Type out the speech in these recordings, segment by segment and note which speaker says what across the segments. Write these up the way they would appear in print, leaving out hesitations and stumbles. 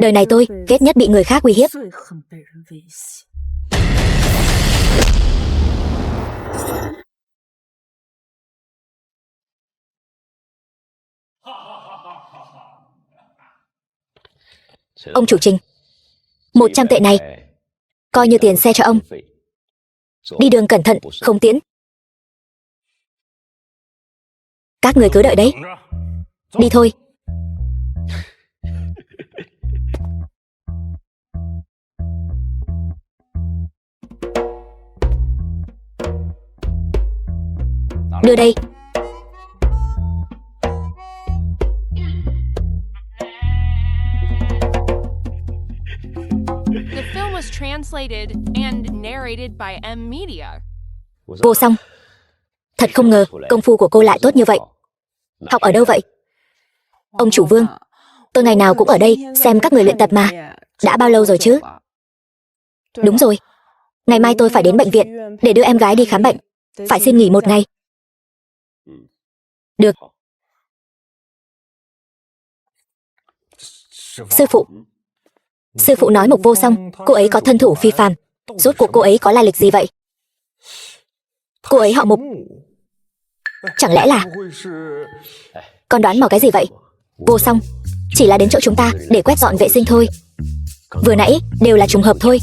Speaker 1: Đời này tôi ghét nhất bị người khác uy hiếp. Ông chủ Trình, 100 tệ này coi như tiền xe cho ông. Đi đường cẩn thận, không tiễn. Các người cứ đợi đấy. Đi thôi. Đưa đây.
Speaker 2: The film was translated and narrated by M Media.
Speaker 1: Vô Song, thật không ngờ công phu của cô lại tốt như vậy. Học ở đâu vậy? Ông chủ Vương, tôi ngày nào cũng ở đây xem các người luyện tập mà. Đã bao lâu rồi chứ? Đúng rồi, ngày mai tôi phải đến bệnh viện để đưa em gái đi khám bệnh. Phải xin nghỉ 1 ngày. Được. Sư phụ nói Mục Vô Song, cô ấy có thân thủ phi phàm. Rốt cuộc cô ấy có lai lịch gì vậy? Cô ấy họ Mục. Chẳng lẽ là... Con đoán mò cái gì vậy? Vô Song chỉ là đến chỗ chúng ta để quét dọn vệ sinh thôi. Vừa nãy đều là trùng hợp thôi.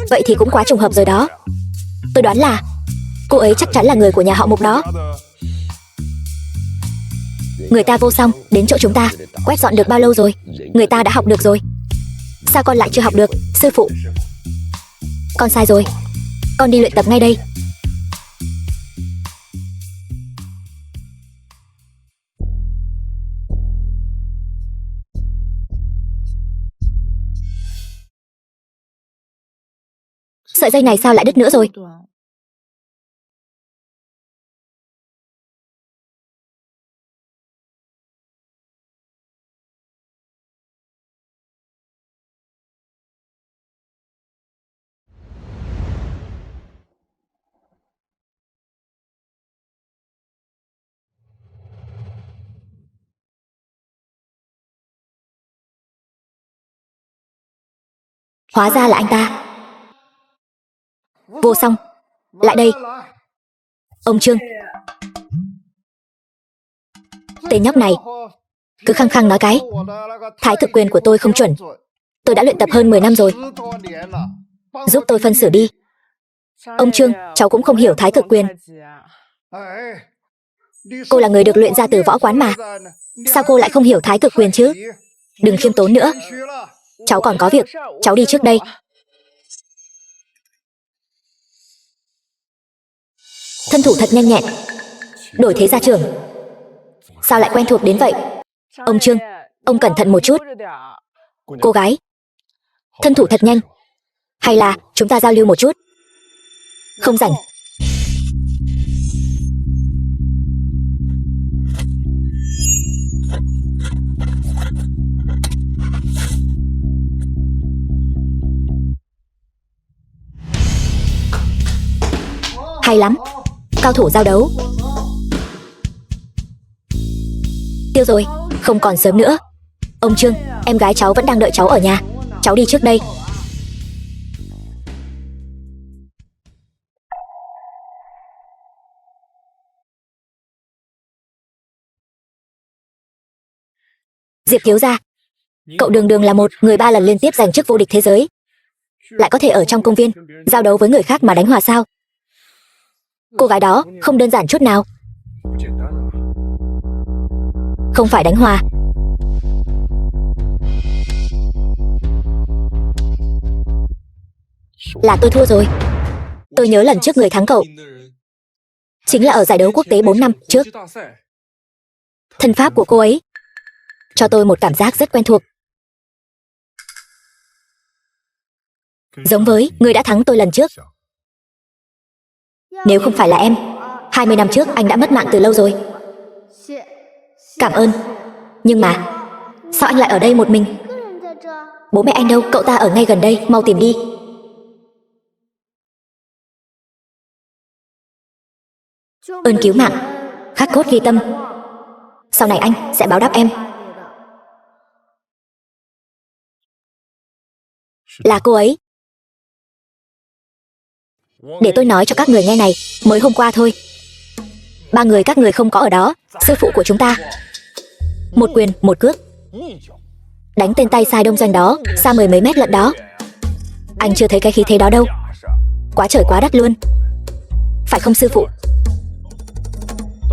Speaker 1: Vậy thì cũng quá trùng hợp rồi đó. Tôi đoán là cô ấy chắc chắn là người của nhà họ Mục đó. Người ta Vô Song đến chỗ chúng ta quét dọn được bao lâu rồi? Người ta đã học được rồi. Sao con lại chưa học được, sư phụ? Con sai rồi. Con đi luyện tập ngay đây. Sợi dây này sao lại đứt nữa rồi? Hóa ra là anh ta. Vô Song, lại đây. Ông Trương, tên nhóc này cứ khăng khăng nói cái thái cực quyền của tôi không chuẩn. Tôi đã luyện tập hơn 10 năm rồi. Giúp tôi phân xử đi. Ông Trương, cháu cũng không hiểu thái cực quyền. Cô là người được luyện ra từ võ quán mà. Sao cô lại không hiểu thái cực quyền chứ? Đừng khiêm tốn nữa. Cháu còn có việc, cháu đi trước đây. Thân thủ thật nhanh nhẹn. Đổi thế gia trưởng. Sao lại quen thuộc đến vậy? Ông Trương, ông cẩn thận một chút. Cô gái, thân thủ thật nhanh. Hay là chúng ta giao lưu một chút? Không rảnh. Hay lắm. Cao thủ giao đấu. Tiêu rồi, không còn sớm nữa. Ông Trương, em gái cháu vẫn đang đợi cháu ở nhà. Cháu đi trước đây. Diệp thiếu gia, cậu đường đường là một người 3 lần liên tiếp giành chức vô địch thế giới, lại có thể ở trong công viên giao đấu với người khác mà đánh hòa sao? Cô gái đó không đơn giản chút nào. Không phải đánh hòa. Là tôi thua rồi. Tôi nhớ lần trước người thắng cậu chính là ở giải đấu quốc tế 4 năm trước. Thân pháp của cô ấy cho tôi một cảm giác rất quen thuộc. Giống với người đã thắng tôi lần trước. Nếu không phải là em, 20 năm trước anh đã mất mạng từ lâu rồi. Cảm ơn. Nhưng mà sao anh lại ở đây một mình? Bố mẹ anh đâu? Cậu ta ở ngay gần đây, mau tìm đi. Ơn cứu mạng, khắc cốt ghi tâm. Sau này anh sẽ báo đáp em. Là cô ấy. Để tôi nói cho các người nghe này, mới hôm qua thôi, 3 người các người không có ở đó. Sư phụ của chúng ta một quyền một cước đánh tên tay sai đông doanh đó xa mười mấy mét lận đó. Anh chưa thấy cái khí thế đó đâu. Quá trời quá đất luôn. Phải không sư phụ?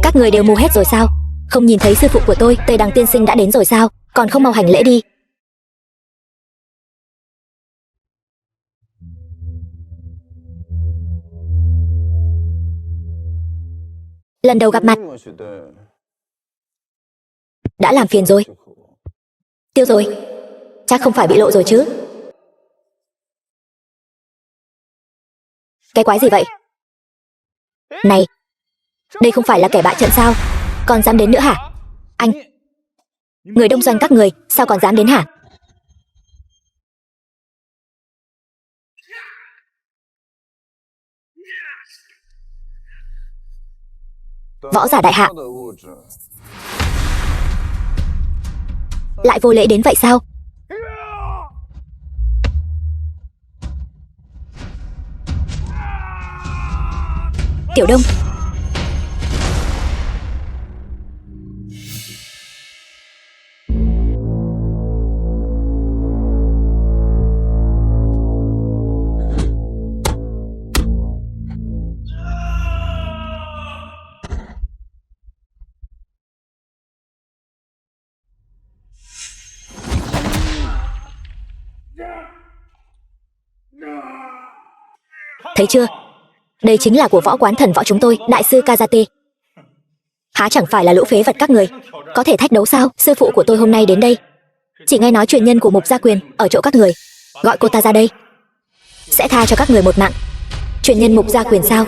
Speaker 1: Các người đều mù hết rồi sao? Không nhìn thấy sư phụ của tôi, Tây Đằng tiên sinh đã đến rồi sao? Còn không mau hành lễ đi. Lần đầu gặp mặt đã làm phiền rồi. Tiêu rồi. Chắc không phải bị lộ rồi chứ? Cái quái gì vậy? Này, đây không phải là kẻ bại trận sao? Còn dám đến nữa hả? Anh, người đông doanh các người, sao còn dám đến hả? Võ giả đại hạ lại vô lễ đến vậy sao? Tiểu Đông, thấy chưa? Đây chính là của võ quán thần võ chúng tôi, đại sư Kazate. Há chẳng phải là lũ phế vật các người có thể thách đấu sao? Sư phụ của tôi hôm nay đến đây, chỉ nghe nói truyền nhân của Mục Gia Quyền ở chỗ các người, gọi cô ta ra đây sẽ tha cho các người một mạng. Truyền nhân Mục Gia Quyền sao?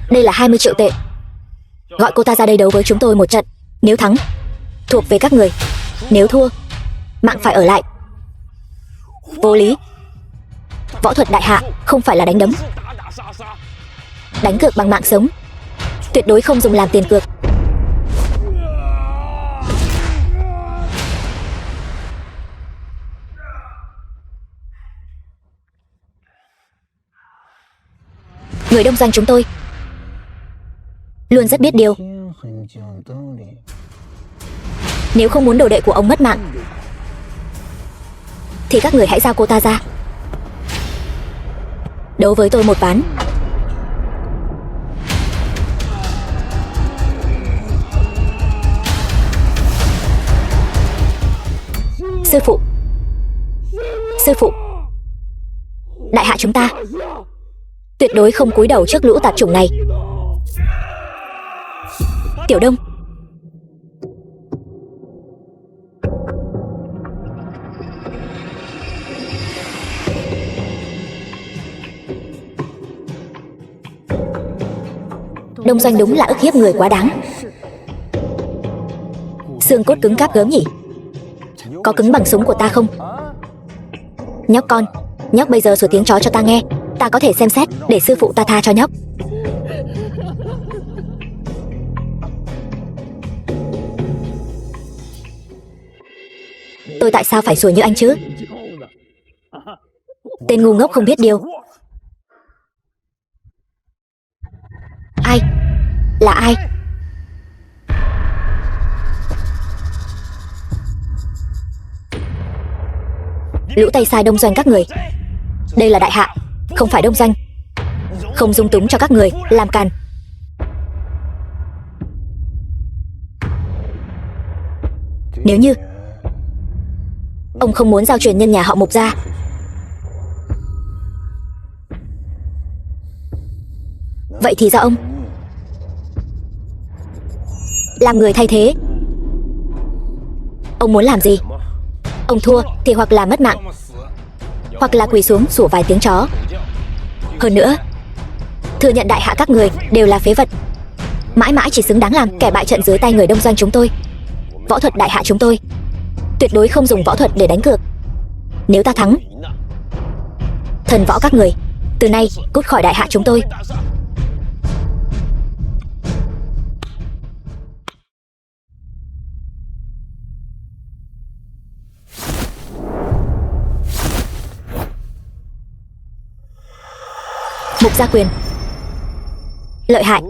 Speaker 1: Đây là 20 triệu tệ. Gọi cô ta ra đây đấu với chúng tôi một trận. Nếu thắng, thuộc về các người. Nếu thua, mạng phải ở lại. Vô lý. Võ thuật đại hạ không phải là đánh đấm. Đánh cược bằng mạng sống, tuyệt đối không dùng làm tiền cược. Người đông doanh chúng tôi luôn rất biết điều. Nếu không muốn đồ đệ của ông mất mạng thì các người hãy giao cô ta ra, đấu với tôi một ván. Sư phụ, sư phụ, đại hạ chúng ta tuyệt đối không cúi đầu trước lũ tạp chủng này. Tiểu Đông, đông doanh đúng là ức hiếp người quá đáng. Xương cốt cứng cáp gớm nhỉ? Có cứng bằng súng của ta không? Nhóc con, nhóc bây giờ sủa tiếng chó cho ta nghe, ta có thể xem xét để sư phụ ta tha cho nhóc. Tôi tại sao phải sủa như anh chứ? Tên ngu ngốc không biết điều. Ai? Là ai? Lũ tay sai đông doanh các người. Đây là đại hạ, không phải đông doanh. Không dung túng cho các người làm càn. Nếu như ông không muốn giao truyền nhân nhà họ Mục ra, vậy thì do ông làm người thay thế. Ông muốn làm gì? Ông thua thì hoặc là mất mạng, hoặc là quỳ xuống sủa vài tiếng chó. Hơn nữa, thừa nhận đại hạ các người đều là phế vật, mãi mãi chỉ xứng đáng làm kẻ bại trận dưới tay người đông doanh chúng tôi. Võ thuật đại hạ chúng tôi tuyệt đối không dùng võ thuật để đánh cược. Nếu ta thắng, thần võ các người từ nay cút khỏi đại hạ chúng tôi. Mục gia quyền. Lợi hại.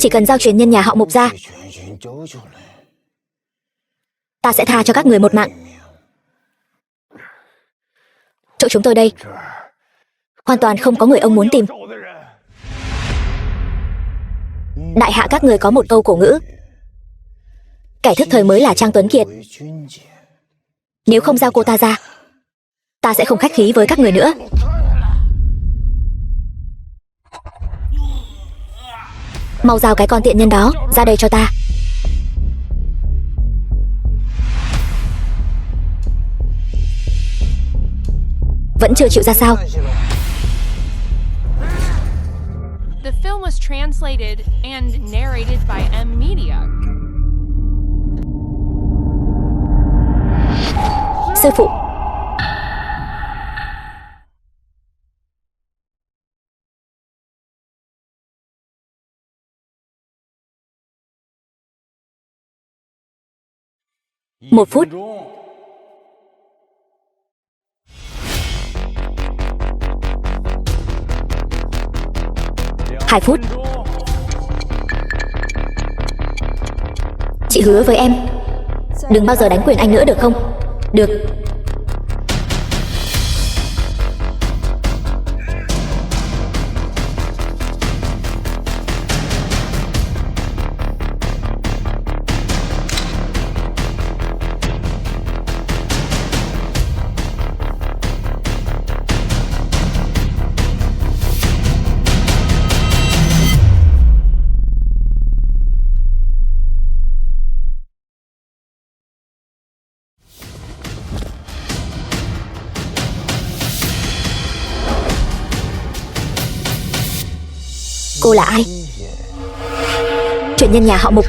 Speaker 1: Chỉ cần giao truyền nhân nhà họ Mục ra, ta sẽ tha cho các người một mạng. Chỗ chúng tôi đây hoàn toàn không có người ông muốn tìm. Đại hạ các người có một câu cổ ngữ: kẻ thức thời mới là Trang Tuấn Kiệt. Nếu không giao cô ta ra, ta sẽ không khách khí với các người nữa. Mau giao cái con tiện nhân đó ra đây cho ta. Vẫn chưa chịu ra sao?
Speaker 2: The film was translated and narrated by M Media.
Speaker 1: Sư phụ. Một phút. 2 phút. Chị hứa với em đừng bao giờ đánh quyền anh nữa được không? Được. Cô là ai? Truyền nhân nhà họ Mục.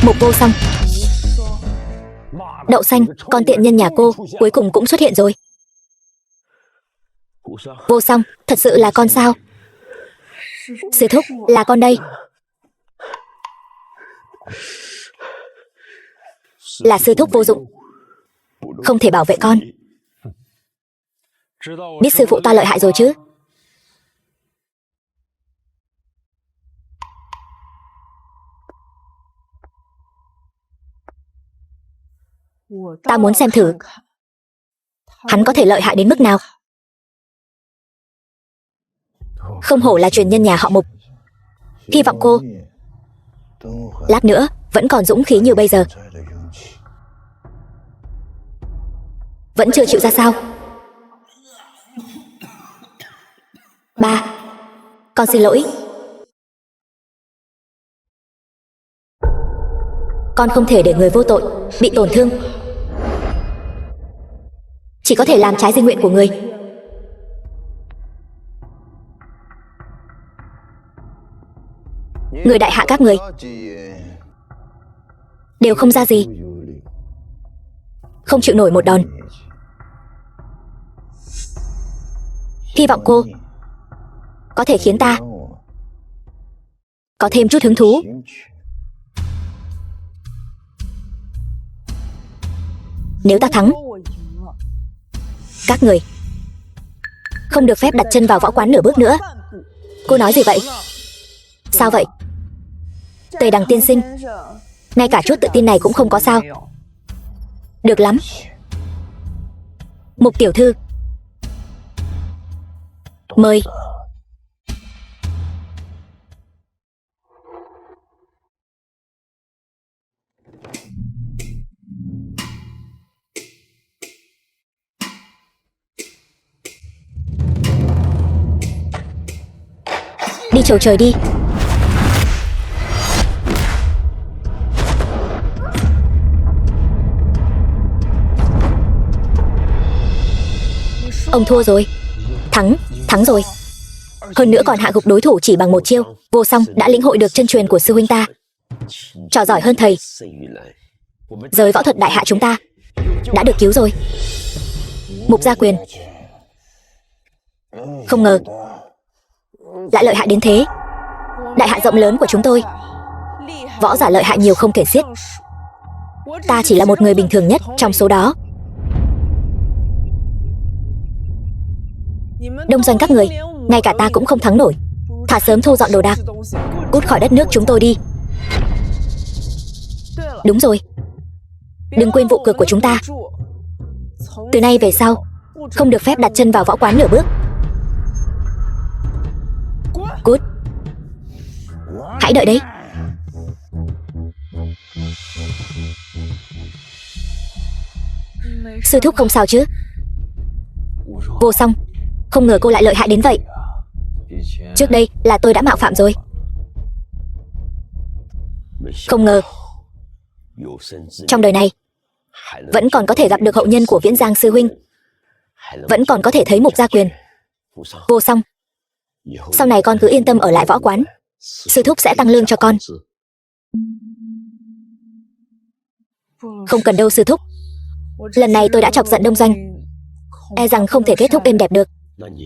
Speaker 1: Mục Vô Song. Đậu xanh, con tiện nhân nhà cô cuối cùng cũng xuất hiện rồi. Vô Song, thật sự là con sao? Sư thúc, là con đây. Là sư thúc vô dụng, không thể bảo vệ con. Biết sư phụ ta lợi hại rồi chứ? Ta muốn xem thử hắn có thể lợi hại đến mức nào. Không hổ là truyền nhân nhà họ Mục. Hy vọng cô lát nữa vẫn còn dũng khí như bây giờ. Vẫn chưa chịu ra sao? Ba, con xin lỗi. Con không thể để người vô tội bị tổn thương. Chỉ có thể làm trái di nguyện của người. Người đại hạ các người đều không ra gì, không chịu nổi một đòn. Hy vọng cô có thể khiến ta có thêm chút hứng thú. Nếu ta thắng, các người không được phép đặt chân vào võ quán nửa bước nữa. Cô nói gì vậy? Sao vậy? Tề Đằng tiên sinh, Ngay cả chút tự tin này cũng không có sao? Được lắm. Mục tiểu thư, mời. Đi chầu trời đi. Ông thua rồi. Thắng rồi. Hơn nữa còn hạ gục đối thủ chỉ bằng một chiêu. Vô Song đã lĩnh hội được chân truyền của sư huynh ta. Trò giỏi hơn thầy. Giới võ thuật đại hạ chúng ta đã được cứu rồi. Mục Gia Quyền. Không ngờ lại lợi hại đến thế. Đại hạ rộng lớn của chúng tôi, võ giả lợi hại nhiều không kể xiết. Ta chỉ là một người bình thường nhất trong số đó. Đông doanh các người, ngay cả ta cũng không thắng nổi. Thà sớm thu dọn đồ đạc, cút khỏi đất nước chúng tôi đi. Đúng rồi, đừng quên vụ cược của chúng ta. Từ nay về sau, không được phép đặt chân vào võ quán nửa bước. Cút. Hãy đợi đấy. Sư thúc không sao chứ? Vô Song, không ngờ cô lại lợi hại đến vậy. Trước đây là tôi đã mạo phạm rồi. Không ngờ trong đời này vẫn còn có thể gặp được hậu nhân của Viễn Giang sư huynh, vẫn còn có thể thấy Mục Gia Quyền. Vô Song, sau này con cứ yên tâm ở lại võ quán. Sư thúc sẽ tăng lương cho con. Không cần đâu sư thúc. Lần này tôi đã chọc giận Đông doanh, e rằng không thể kết thúc êm đẹp được.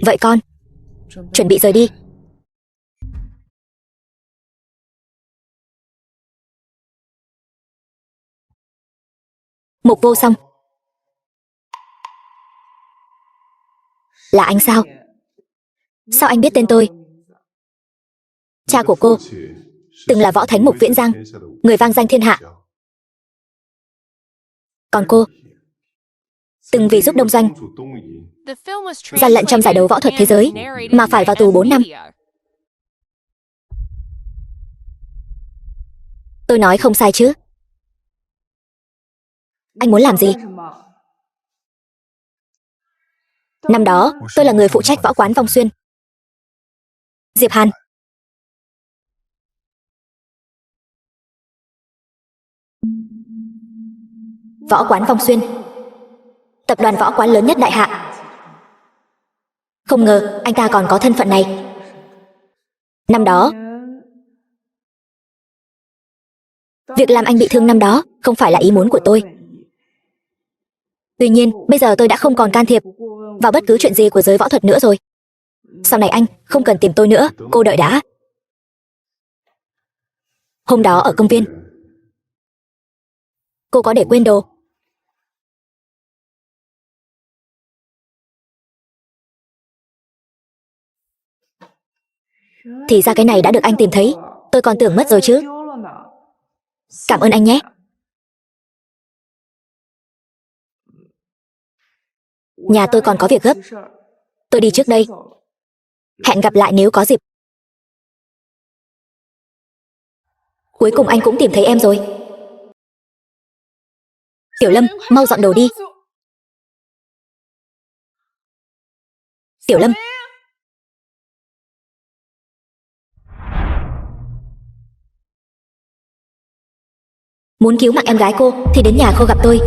Speaker 1: Vậy con chuẩn bị rời đi. Mục Vô Song. Là anh sao? Sao anh biết tên tôi? Cha của cô từng là võ thánh Mục Viễn Giang, người vang danh thiên hạ. Còn cô từng vì giúp Đông doanh
Speaker 2: The film was
Speaker 1: gian lận trong giải đấu võ thuật thế giới mà phải vào tù 4 năm. Tôi nói không sai chứ? Anh muốn làm gì? Năm đó, tôi là người phụ trách võ quán Vong Xuyên. Diệp Hàn. Võ quán Vong Xuyên, tập đoàn võ quán lớn nhất đại hạ. Không ngờ anh ta còn có thân phận này. Năm đó, việc làm anh bị thương năm đó không phải là ý muốn của tôi. Tuy nhiên, bây giờ tôi đã không còn can thiệp vào bất cứ chuyện gì của giới võ thuật nữa rồi. Sau này anh không cần tìm tôi nữa, cô đợi đã. Hôm đó ở công viên, cô có để quên đồ. Thì ra cái này đã được anh tìm thấy. Tôi còn tưởng mất rồi chứ. Cảm ơn anh nhé. Nhà tôi còn có việc gấp. Tôi đi trước đây. Hẹn gặp lại nếu có dịp. Cuối cùng anh cũng tìm thấy em rồi. Tiểu Lâm, mau dọn đồ đi. Tiểu Lâm. Muốn cứu mạng em gái cô thì đến nhà cô gặp tôi.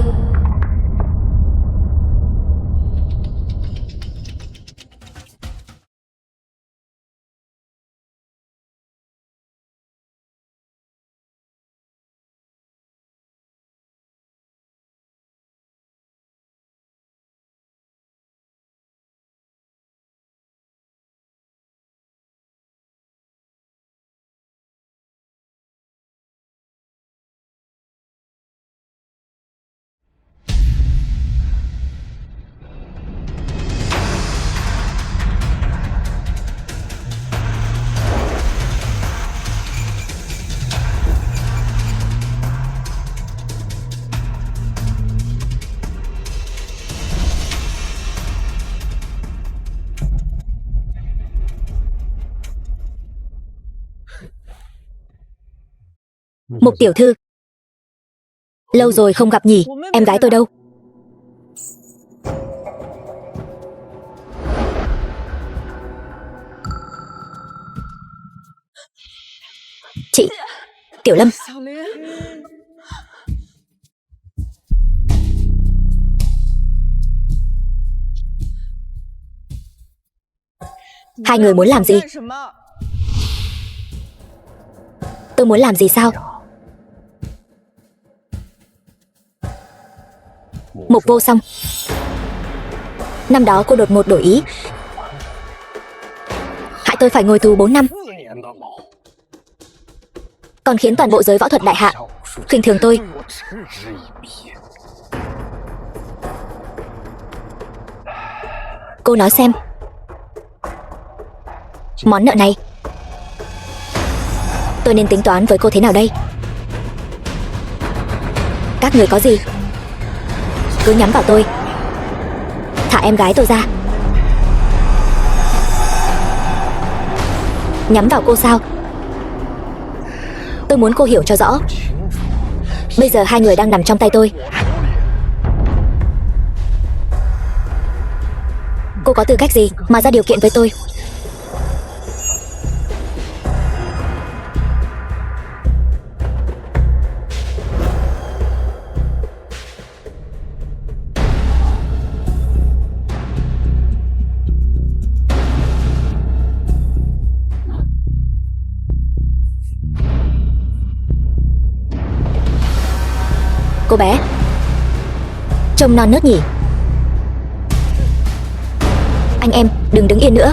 Speaker 1: Mục tiểu thư, lâu rồi không gặp nhỉ, em gái tôi đâu? Chị, Tiểu Lâm. Hai người muốn làm gì? Tôi muốn làm gì sao? Mục Vô Song, năm đó cô đột ngột đổi ý, hại tôi phải ngồi tù 4 năm, còn khiến toàn bộ giới võ thuật đại hạ khinh thường tôi. Cô nói xem, món nợ này tôi nên tính toán với cô thế nào đây? Các người có gì cứ nhắm vào tôi, thả em gái tôi ra. Nhắm vào cô sao? Tôi muốn cô hiểu cho rõ, bây giờ hai người đang nằm trong tay tôi. Cô có tư cách gì mà ra điều kiện với tôi? Cô bé trông non nớt nhỉ? Anh em đừng đứng yên nữa,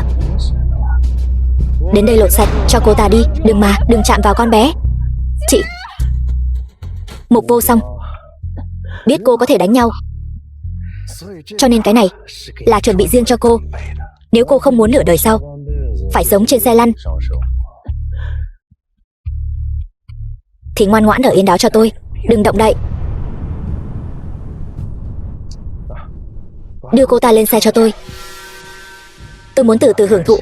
Speaker 1: đến đây lột sạch cho cô ta đi. Đừng chạm vào con bé. Chị Mục Vô Song, biết cô có thể đánh nhau, cho nên cái này là chuẩn bị riêng cho cô. Nếu cô không muốn nửa đời sau phải sống trên xe lăn thì ngoan ngoãn ở yên đó cho tôi, đừng động đậy. Đưa cô ta lên xe cho tôi muốn từ từ hưởng thụ.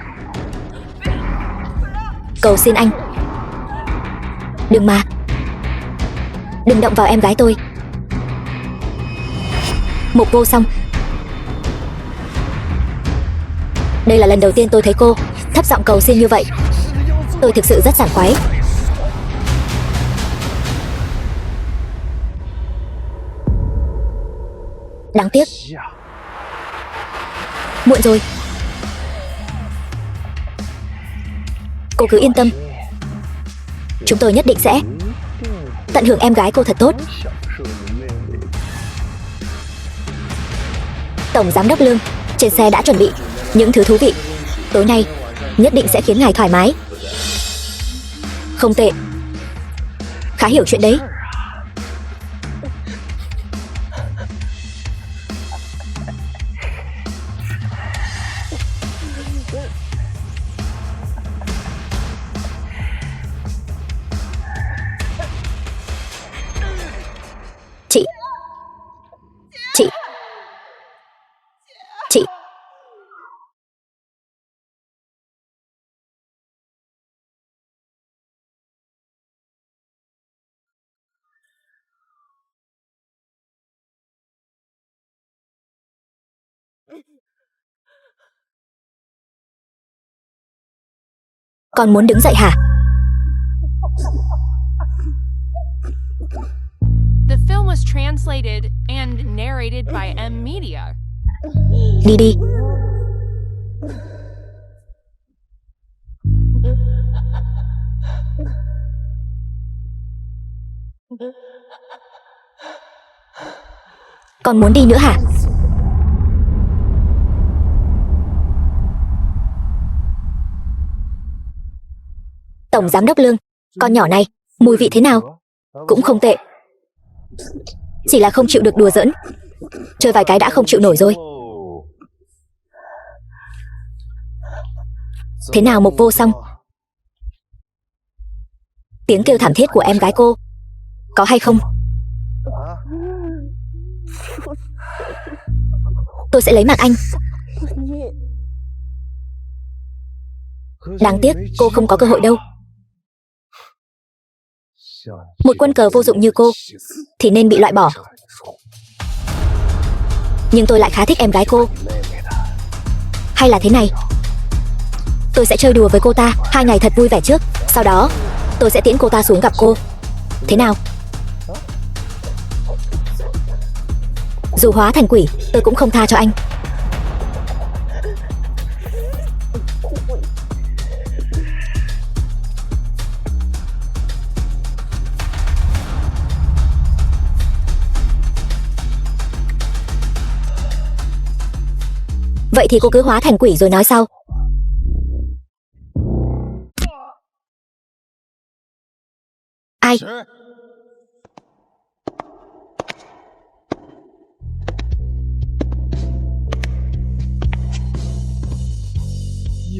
Speaker 1: Cầu xin anh, đừng động vào em gái tôi. Mục Vô Song, đây là lần đầu tiên tôi thấy cô thấp giọng cầu xin như vậy. Tôi thực sự rất sảng khoái. Đáng tiếc, muộn rồi. Cô cứ yên tâm, chúng tôi nhất định sẽ tận hưởng em gái cô thật tốt. Tổng giám đốc Lương trên xe đã chuẩn bị những thứ thú vị, tối nay nhất định sẽ khiến ngài thoải mái. Không tệ, khá hiểu chuyện đấy. Chị còn muốn đứng dậy hả?
Speaker 2: The film was translated and narrated by M Media.
Speaker 1: Đi đi. Còn muốn đi nữa hả? Tổng giám đốc Lương, con nhỏ này mùi vị thế nào? Cũng không tệ, chỉ là không chịu được đùa giỡn, chơi vài cái đã không chịu nổi rồi. Thế nào Mục Vô Song? Tiếng kêu thảm thiết của em gái cô có hay không? Tôi sẽ lấy mạng anh. Đáng tiếc cô không có cơ hội đâu. Một quân cờ vô dụng như cô thì nên bị loại bỏ. Nhưng tôi lại khá thích em gái cô. Hay là thế này, tôi sẽ chơi đùa với cô ta 2 ngày thật vui vẻ trước, sau đó tôi sẽ tiễn cô ta xuống gặp cô. Thế nào? Dù hóa thành quỷ, tôi cũng không tha cho anh. Vậy thì cô cứ hóa thành quỷ rồi nói sau. Ai?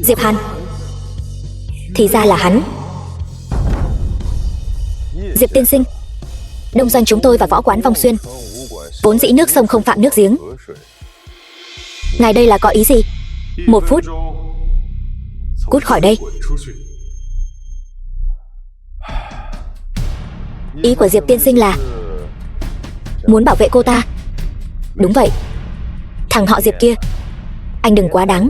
Speaker 1: Diệp Hàn. Thì ra là hắn. Diệp tiên sinh, đông doanh chúng tôi và võ quán Vong Xuyên vốn dĩ nước sông không phạm nước giếng. Ngài đây là có ý gì? 1 phút. Cút khỏi đây. Ý của Diệp tiên sinh là muốn bảo vệ cô ta? Đúng vậy. Thằng họ Diệp kia, anh đừng quá đáng.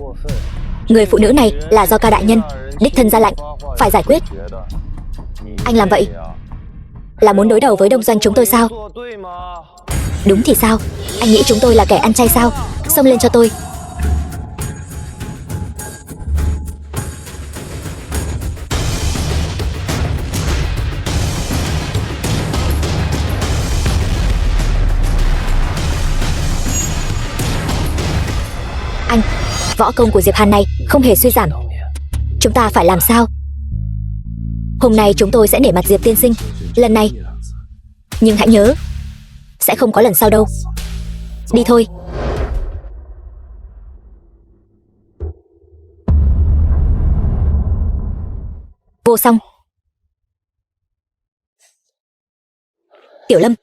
Speaker 1: Người phụ nữ này là do Cao đại nhân đích thân ra lệnh phải giải quyết. Anh làm vậy là muốn đối đầu với đông doanh chúng tôi sao? Đúng thì sao? Anh nghĩ chúng tôi là kẻ ăn chay sao? Xông lên cho tôi. Anh, võ công của Diệp Hàn này không hề suy giảm. Chúng ta phải làm sao? Hôm nay chúng tôi sẽ nể mặt Diệp tiên sinh lần này, nhưng hãy nhớ, sẽ không có lần sau đâu. Đi thôi. Vô Song. Tiểu Lâm.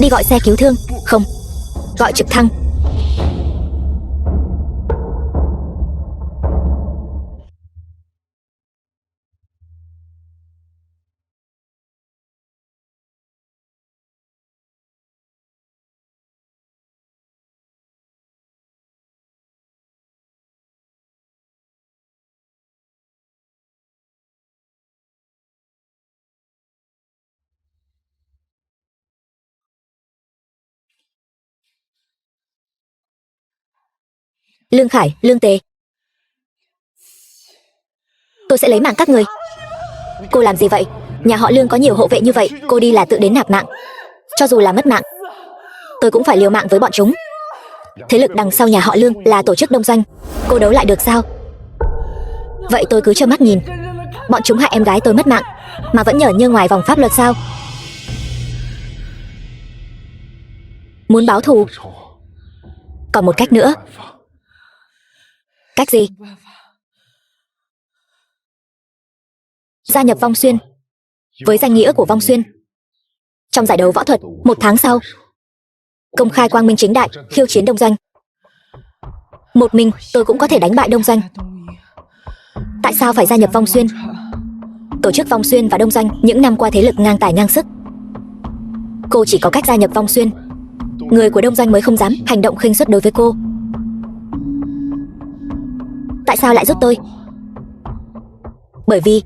Speaker 1: Đi gọi xe cứu thương. Không, gọi trực thăng. Lương Khải, Lương Tề, tôi sẽ lấy mạng các người. Cô làm gì vậy? Nhà họ Lương có nhiều hộ vệ như vậy, cô đi là tự đến nạp mạng. Cho dù là mất mạng, tôi cũng phải liều mạng với bọn chúng. Thế lực đằng sau nhà họ Lương là tổ chức đông doanh, cô đấu lại được sao? Vậy tôi cứ trơ mắt nhìn bọn chúng hại em gái tôi mất mạng, mà vẫn nhởn nhơ ngoài vòng pháp luật sao? Muốn báo thù? Còn một cách nữa. Cách gì? Gia nhập Vong Xuyên với danh nghĩa của Vong Xuyên. Trong giải đấu võ thuật 1 tháng sau, công khai quang minh chính đại khiêu chiến đông doanh. Một mình tôi cũng có thể đánh bại đông doanh. Tại sao phải gia nhập Vong Xuyên? Tổ chức Vong Xuyên và đông doanh những năm qua thế lực ngang tài ngang sức. Cô chỉ có cách gia nhập Vong Xuyên, người của đông doanh mới không dám hành động khinh suất đối với cô. Tại sao lại giúp tôi? Bởi vì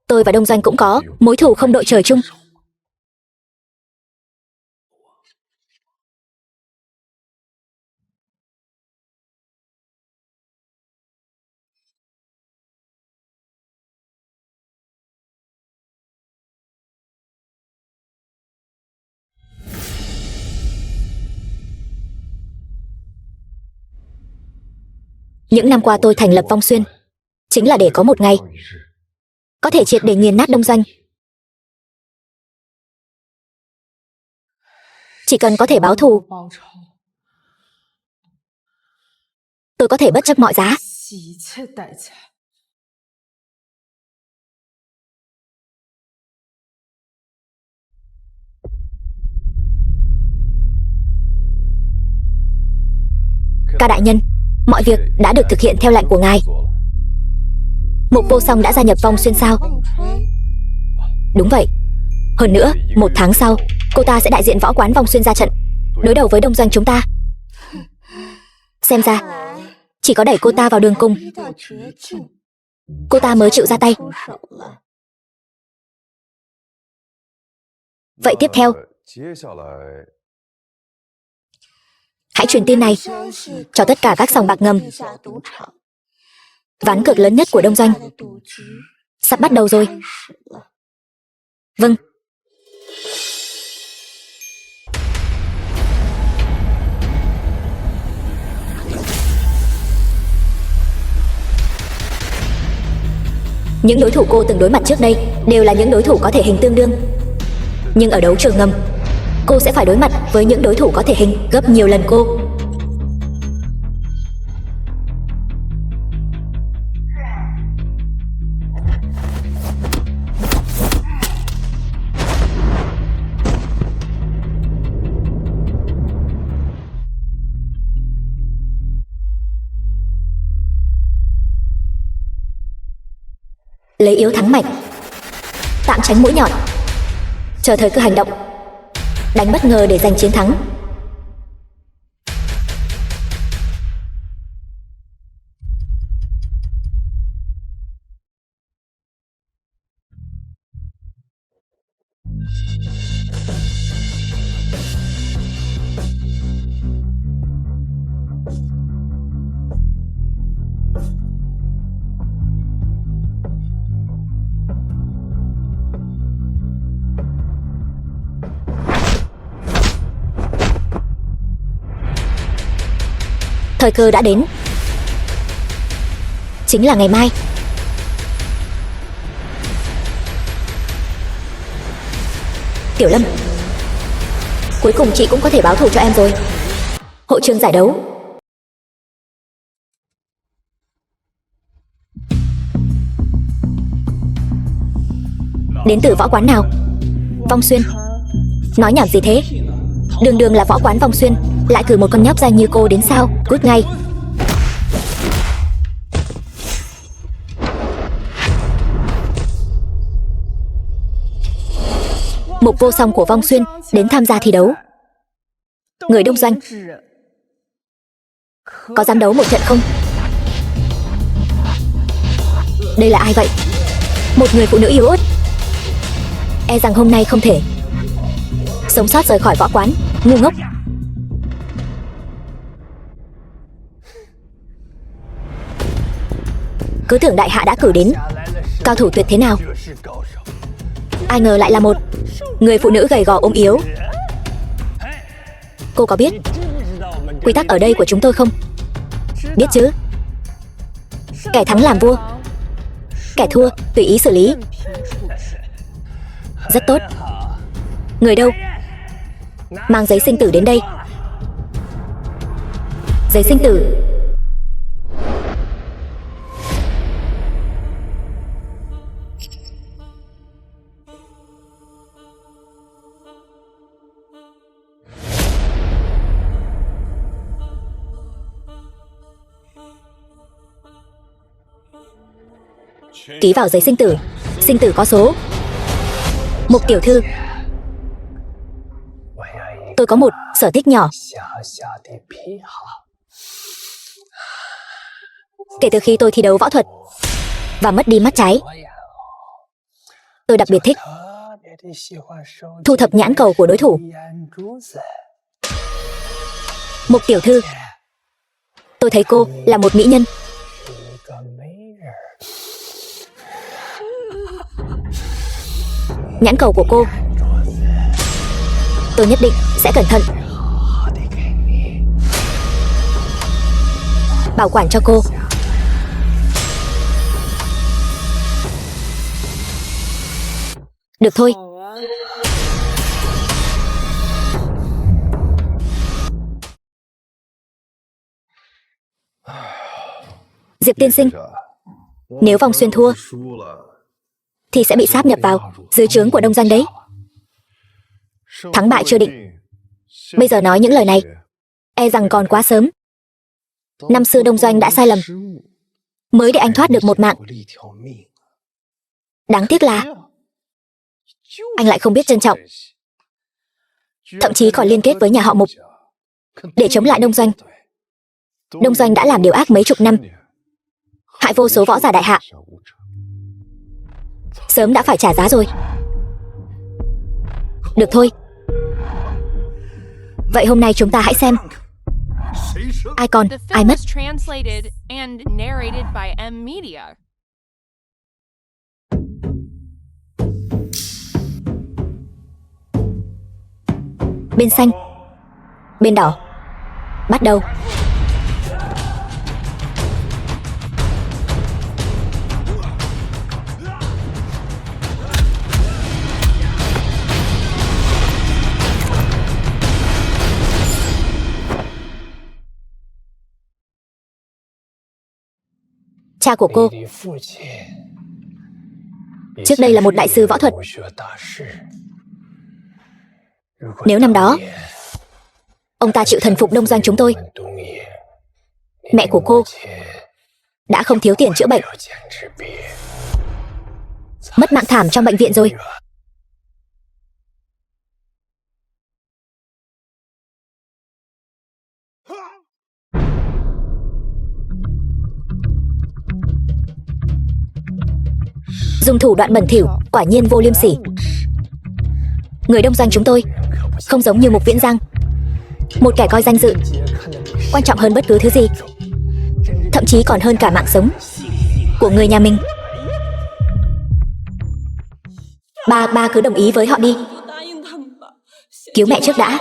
Speaker 1: tôi và đông doanh cũng có mối thù không đội trời chung. Những năm qua tôi thành lập Vong Xuyên chính là để có một ngày có thể triệt để nghiền nát đông doanh. Chỉ cần có thể báo thù, tôi có thể bất chấp mọi giá. Cao đại nhân, mọi việc đã được thực hiện theo lệnh của ngài. Mục Vô Song đã gia nhập Vong Xuyên sao? Đúng vậy. Hơn nữa, 1 tháng sau, cô ta sẽ đại diện võ quán Vong Xuyên ra trận, đối đầu với đông doanh chúng ta. Xem ra, chỉ có đẩy cô ta vào đường cùng, cô ta mới chịu ra tay. Vậy tiếp theo, hãy truyền tin này cho tất cả các sòng bạc ngầm. Ván cược lớn nhất của đông doanh sắp bắt đầu rồi. Vâng. Những đối thủ cô từng đối mặt trước đây đều là những đối thủ có thể hình tương đương. Nhưng ở đấu trường ngầm, cô sẽ phải đối mặt với những đối thủ có thể hình gấp nhiều lần cô. Lấy yếu thắng mạnh, tạm tránh mũi nhọn, chờ thời cơ hành động, đánh bất ngờ để giành chiến thắng. Thời cơ đã đến. Chính là ngày mai. Tiểu Lâm, cuối cùng chị cũng có thể báo thù cho em rồi. Hội trường giải đấu. Đến từ võ quán nào? Vong Xuyên. Nói nhảm gì thế? Đường đường là võ quán Vong Xuyên, lại cử một con nhóc danh như cô đến sao? Cút ngay. Mục Vô Song của Vong Xuyên đến tham gia thi đấu. Người đông doanh, có dám đấu một trận không? Đây là ai vậy? Một người phụ nữ yếu ớt. E rằng hôm nay không thể sống sót rời khỏi võ quán. Ngu ngốc. Cứ tưởng đại hạ đã cử đến cao thủ tuyệt thế nào, ai ngờ lại là một người phụ nữ gầy gò ốm yếu. Cô có biết quy tắc ở đây của chúng tôi không? Biết chứ. Kẻ thắng làm vua, kẻ thua tùy ý xử lý. Rất tốt. Người đâu? Mang giấy sinh tử đến đây. Giấy sinh tử. Ký vào giấy sinh tử. Sinh tử có số. Mục tiểu thư, tôi có một sở thích nhỏ. Kể từ khi tôi thi đấu võ thuật và mất đi mắt trái, tôi đặc biệt thích thu thập nhãn cầu của đối thủ. Mục tiểu thư, tôi thấy cô là một mỹ nhân. Nhãn cầu của cô tôi nhất định sẽ cẩn thận bảo quản cho cô. Được thôi. Diệp tiên sinh, nếu Vong Xuyên thua thì sẽ bị sáp nhập vào dưới trướng của đông doanh đấy. Thắng bại chưa định, bây giờ nói những lời này e rằng còn quá sớm. Năm xưa Đông Doanh đã sai lầm, mới để anh thoát được một mạng. Đáng tiếc là anh lại không biết trân trọng, thậm chí còn liên kết với nhà họ Mục để chống lại Đông Doanh. Đông Doanh đã làm điều ác mấy chục năm, hại vô số võ giả đại hạ, sớm đã phải trả giá rồi. Được thôi, vậy hôm nay chúng ta hãy xem ai còn,
Speaker 2: The
Speaker 1: ai
Speaker 2: film
Speaker 1: mất.
Speaker 2: was translated and narrated by M Media.
Speaker 1: Bên xanh, bên đỏ, bắt đầu. Cha của cô trước đây là một đại sư võ thuật. Nếu năm đó ông ta chịu thần phục Đông Doanh chúng tôi, mẹ của cô đã không thiếu tiền chữa bệnh, mất mạng thảm trong bệnh viện rồi. Dùng thủ đoạn bẩn thỉu, quả nhiên vô liêm sỉ. Người Đông Doanh chúng tôi không giống như Mục Viễn Giang, một kẻ coi danh dự quan trọng hơn bất cứ thứ gì, thậm chí còn hơn cả mạng sống của người nhà mình. Ba cứ đồng ý với họ đi, cứu mẹ trước đã.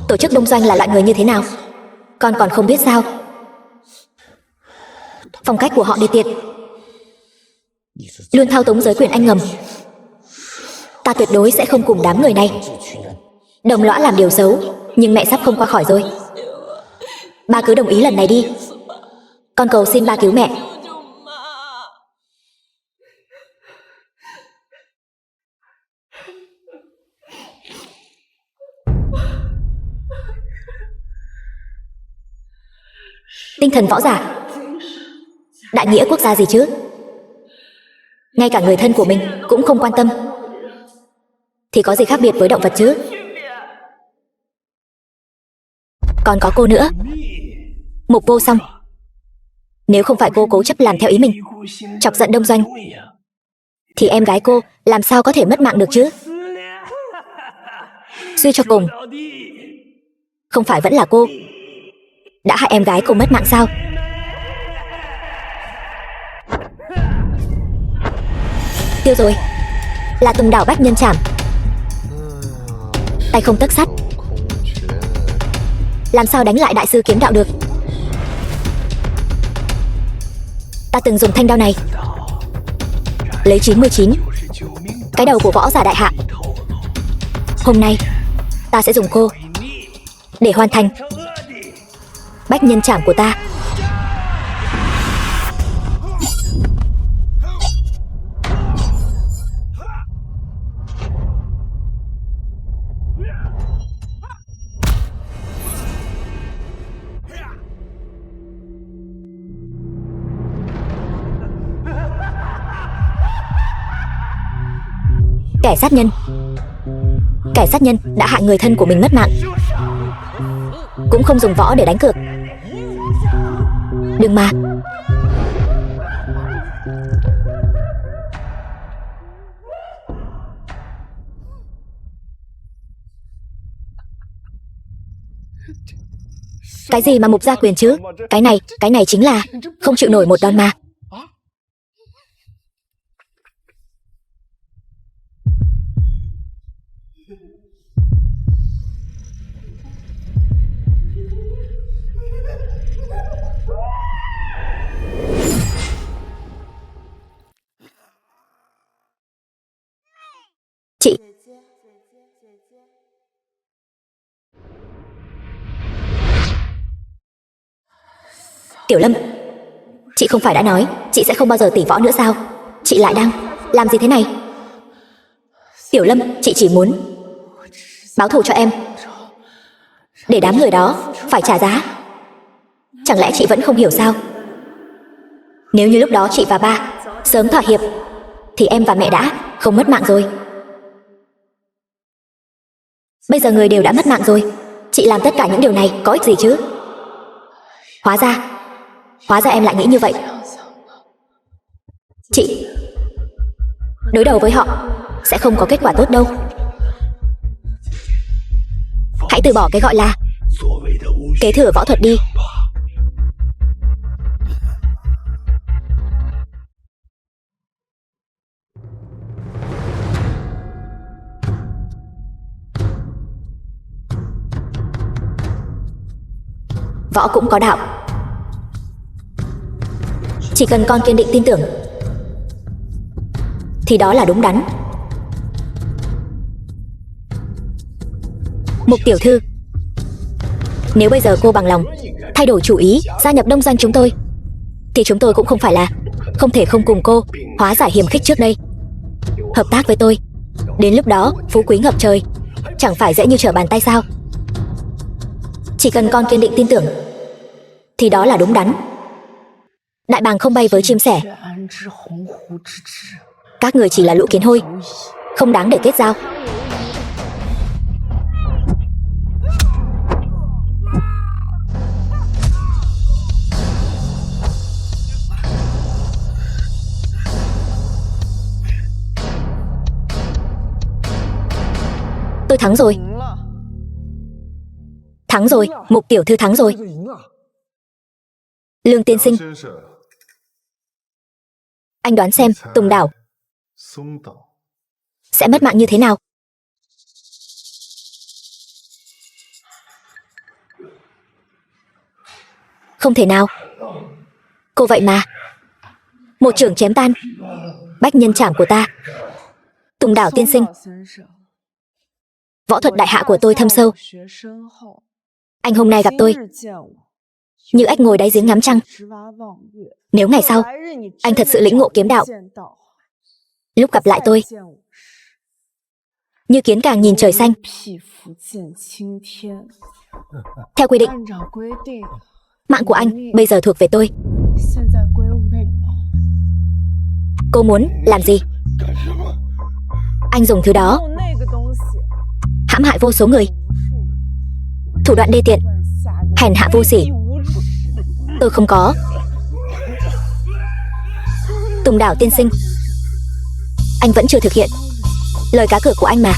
Speaker 1: Tổ chức Đông Doanh là loại người như thế nào, con còn không biết sao? Phong cách của họ đê tiện, luôn thao túng giới quyền anh ngầm. Ta tuyệt đối sẽ không cùng đám người này đồng lõa làm điều xấu, nhưng mẹ sắp không qua khỏi rồi. Ba cứ đồng ý lần này đi, con cầu xin ba cứu mẹ. Tinh thần võ giả, đại nghĩa quốc gia gì chứ? Ngay cả người thân của mình cũng không quan tâm, thì có gì khác biệt với động vật chứ? Còn có cô nữa, Mục Vô Song. Nếu không phải cô cố chấp làm theo ý mình, chọc giận Đông Doanh, thì em gái cô làm sao có thể mất mạng được chứ? Suy cho cùng, không phải vẫn là cô đã hại em gái cô mất mạng sao? Tiêu rồi, là Tùng Đảo Bách Nhân Trảm. Tay không tấc sắt, làm sao đánh lại đại sư kiếm đạo được? Ta từng dùng thanh đao này lấy 99 cái đầu của võ giả đại hạ. Hôm nay ta sẽ dùng cô để hoàn thành Bách Nhân Trảm của ta. Kẻ sát nhân đã hại người thân của mình mất mạng, cũng không dùng võ để đánh cược. Đừng mà. Cái gì mà Mục gia quyền chứ? Cái này chính là không chịu nổi một đòn mà. Chị, Tiểu Lâm, chị không phải đã nói chị sẽ không bao giờ tỉ võ nữa sao? Chị lại đang làm gì thế này? Tiểu Lâm, chị chỉ muốn báo thù cho em. để đám người đó phải trả giá. Chẳng lẽ chị vẫn không hiểu sao? Nếu như lúc đó chị và ba sớm thỏa hiệp thì em và mẹ đã không mất mạng rồi. Bây giờ người đều đã mất mạng rồi, chị làm tất cả những điều này có ích gì chứ? Hóa ra em lại nghĩ như vậy. Chị đối đầu với họ sẽ không có kết quả tốt đâu. Hãy từ bỏ cái gọi là kế thừa võ thuật đi. Võ cũng có đạo. Chỉ cần con kiên định tin tưởng thì đó là đúng đắn. Mục tiểu thư, nếu bây giờ cô bằng lòng thay đổi chủ ý gia nhập đông doanh chúng tôi thì chúng tôi cũng không phải là không thể không cùng cô hóa giải hiềm khích trước đây. Hợp tác với tôi, đến lúc đó phú quý ngập trời, chẳng phải dễ như trở bàn tay sao? Chỉ cần con kiên định tin tưởng thì đó là đúng đắn. Đại bàng không bay với chim sẻ. Các người chỉ là lũ kiến hôi, không đáng để kết giao. Tôi thắng rồi. Thắng rồi, Mục tiểu thư thắng rồi. Lương tiên sinh, anh đoán xem Tùng Đảo sẽ mất mạng như thế nào? Không thể nào. Cô vậy mà. Một chưởng chém tan bách nhân trảm của ta. Tùng Đảo tiên sinh, võ thuật đại hạ của tôi thâm sâu. Anh hôm nay gặp tôi như ếch ngồi đáy giếng ngắm trăng. Nếu ngày sau anh thật sự lĩnh ngộ kiếm đạo, lúc gặp lại tôi như kiến càng nhìn trời xanh. Theo quy định, mạng của anh bây giờ thuộc về tôi. Cô muốn làm gì? Anh dùng thứ đó hãm hại vô số người, thủ đoạn đê tiện, hèn hạ vô sỉ. Tôi không có. Tùng Đảo tiên sinh, anh vẫn chưa thực hiện lời cá cược của anh mà.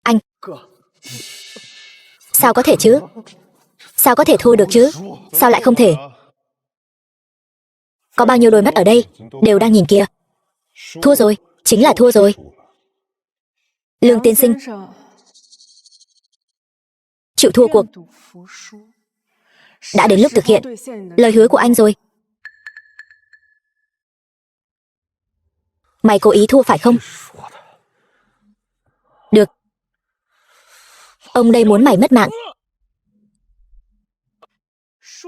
Speaker 1: Anh sao có thể chứ? Sao có thể thua được chứ? Sao lại không thể? Có bao nhiêu đôi mắt ở đây đều đang nhìn kìa. Thua rồi, chính là thua rồi. Lương tiên sinh, chịu thua cuộc. Đã đến lúc thực hiện lời hứa của anh rồi. Mày cố ý thua phải không? Được. Ông đây muốn mày mất mạng.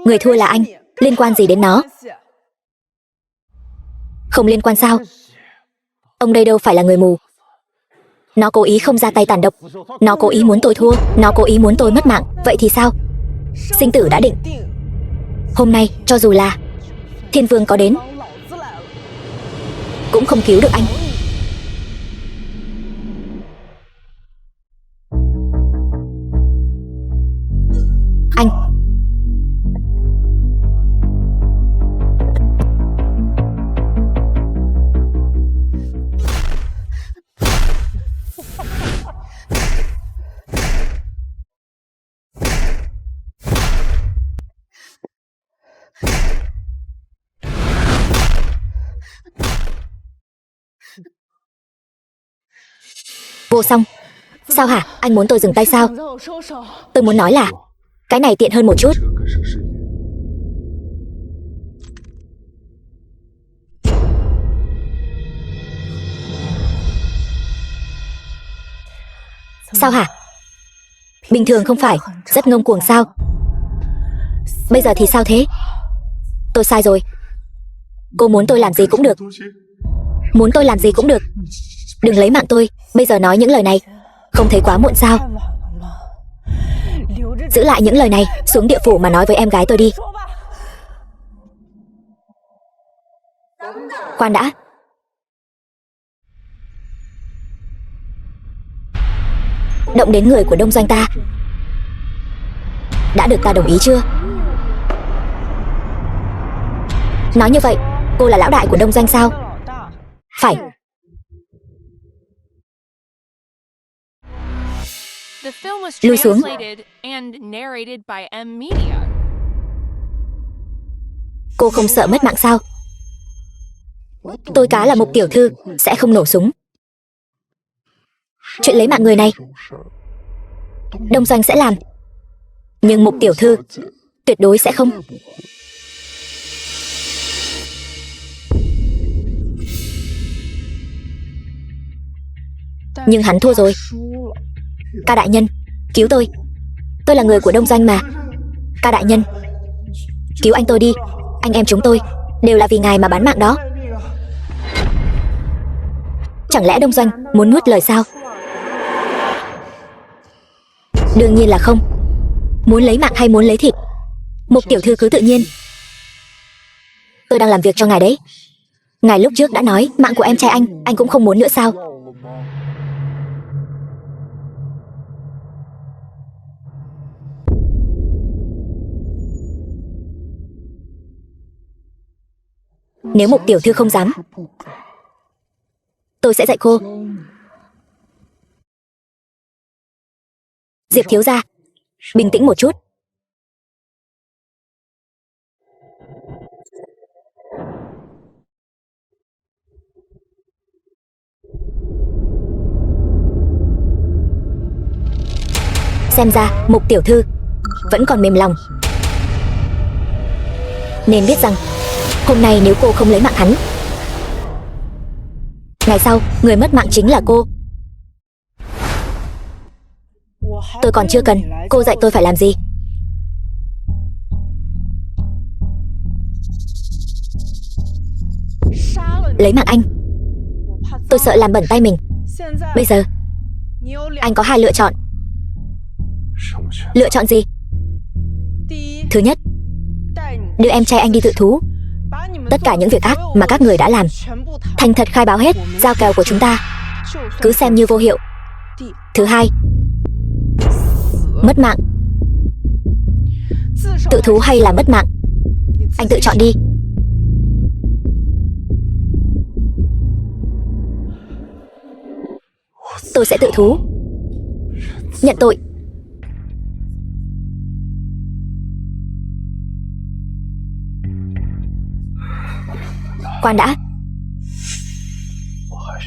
Speaker 1: Người thua là anh, liên quan gì đến nó? Không liên quan sao? Ông đây đâu phải là người mù. Nó cố ý không ra tay tàn độc. Nó cố ý muốn tôi thua. Nó cố ý muốn tôi mất mạng. Vậy thì sao? Sinh tử đã định. Hôm nay cho dù là Thiên Vương có đến cũng không cứu được anh. Anh Vô Song, sao hả? Anh muốn tôi dừng tay sao? Tôi muốn nói là cái này tiện hơn một chút. Sao hả? Bình thường không phải rất ngông cuồng sao? Bây giờ thì sao thế? Tôi sai rồi. Cô muốn tôi làm gì cũng được. Muốn tôi làm gì cũng được. Đừng lấy mạng tôi. Bây giờ nói những lời này không thấy quá muộn sao? Giữ lại những lời này, xuống địa phủ mà nói với em gái tôi đi. Khoan đã. Động đến người của Đông Doanh ta. Đã được ta đồng ý chưa? Nói như vậy, cô là lão đại của Đông Doanh sao? Phải.
Speaker 2: The film was
Speaker 1: Lui xuống.
Speaker 2: translated and narrated by M Media.
Speaker 1: Cô không sợ mất mạng sao? Tôi cá là một tiểu thư, sẽ không nổ súng. Chuyện lấy mạng người này Đông Doanh sẽ làm, nhưng Mục tiểu thư tuyệt đối sẽ không. Nhưng hắn thua rồi. Ca đại nhân, cứu tôi. Tôi là người của Đông Doanh mà. Ca đại nhân, cứu anh tôi đi. Anh em chúng tôi đều là vì ngài mà bán mạng đó. Chẳng lẽ Đông Doanh muốn nuốt lời sao? Đương nhiên là không. Muốn lấy mạng hay muốn lấy thịt, Mục tiểu thư cứ tự nhiên. Tôi đang làm việc cho ngài đấy. Ngài lúc trước đã nói mạng của em trai anh cũng không muốn nữa sao? Nếu Mục tiểu thư không dám, tôi sẽ dạy cô. Diệp thiếu gia, bình tĩnh một chút. Xem ra Mục tiểu thư vẫn còn mềm lòng. Nên biết rằng hôm nay nếu cô không lấy mạng hắn, ngày sau người mất mạng chính là cô. Tôi còn chưa cần cô dạy tôi phải làm gì. Lấy mạng anh, tôi sợ làm bẩn tay mình. Bây giờ anh có hai lựa chọn. Lựa chọn gì? Thứ nhất, đưa em trai anh đi tự thú. Tất cả những việc ác mà các người đã làm, thành thật khai báo hết, giao kèo của chúng ta cứ xem như vô hiệu. Thứ hai, mất mạng. Tự thú hay là mất mạng, anh tự chọn đi. Tôi sẽ tự thú, nhận tội. Khoan đã.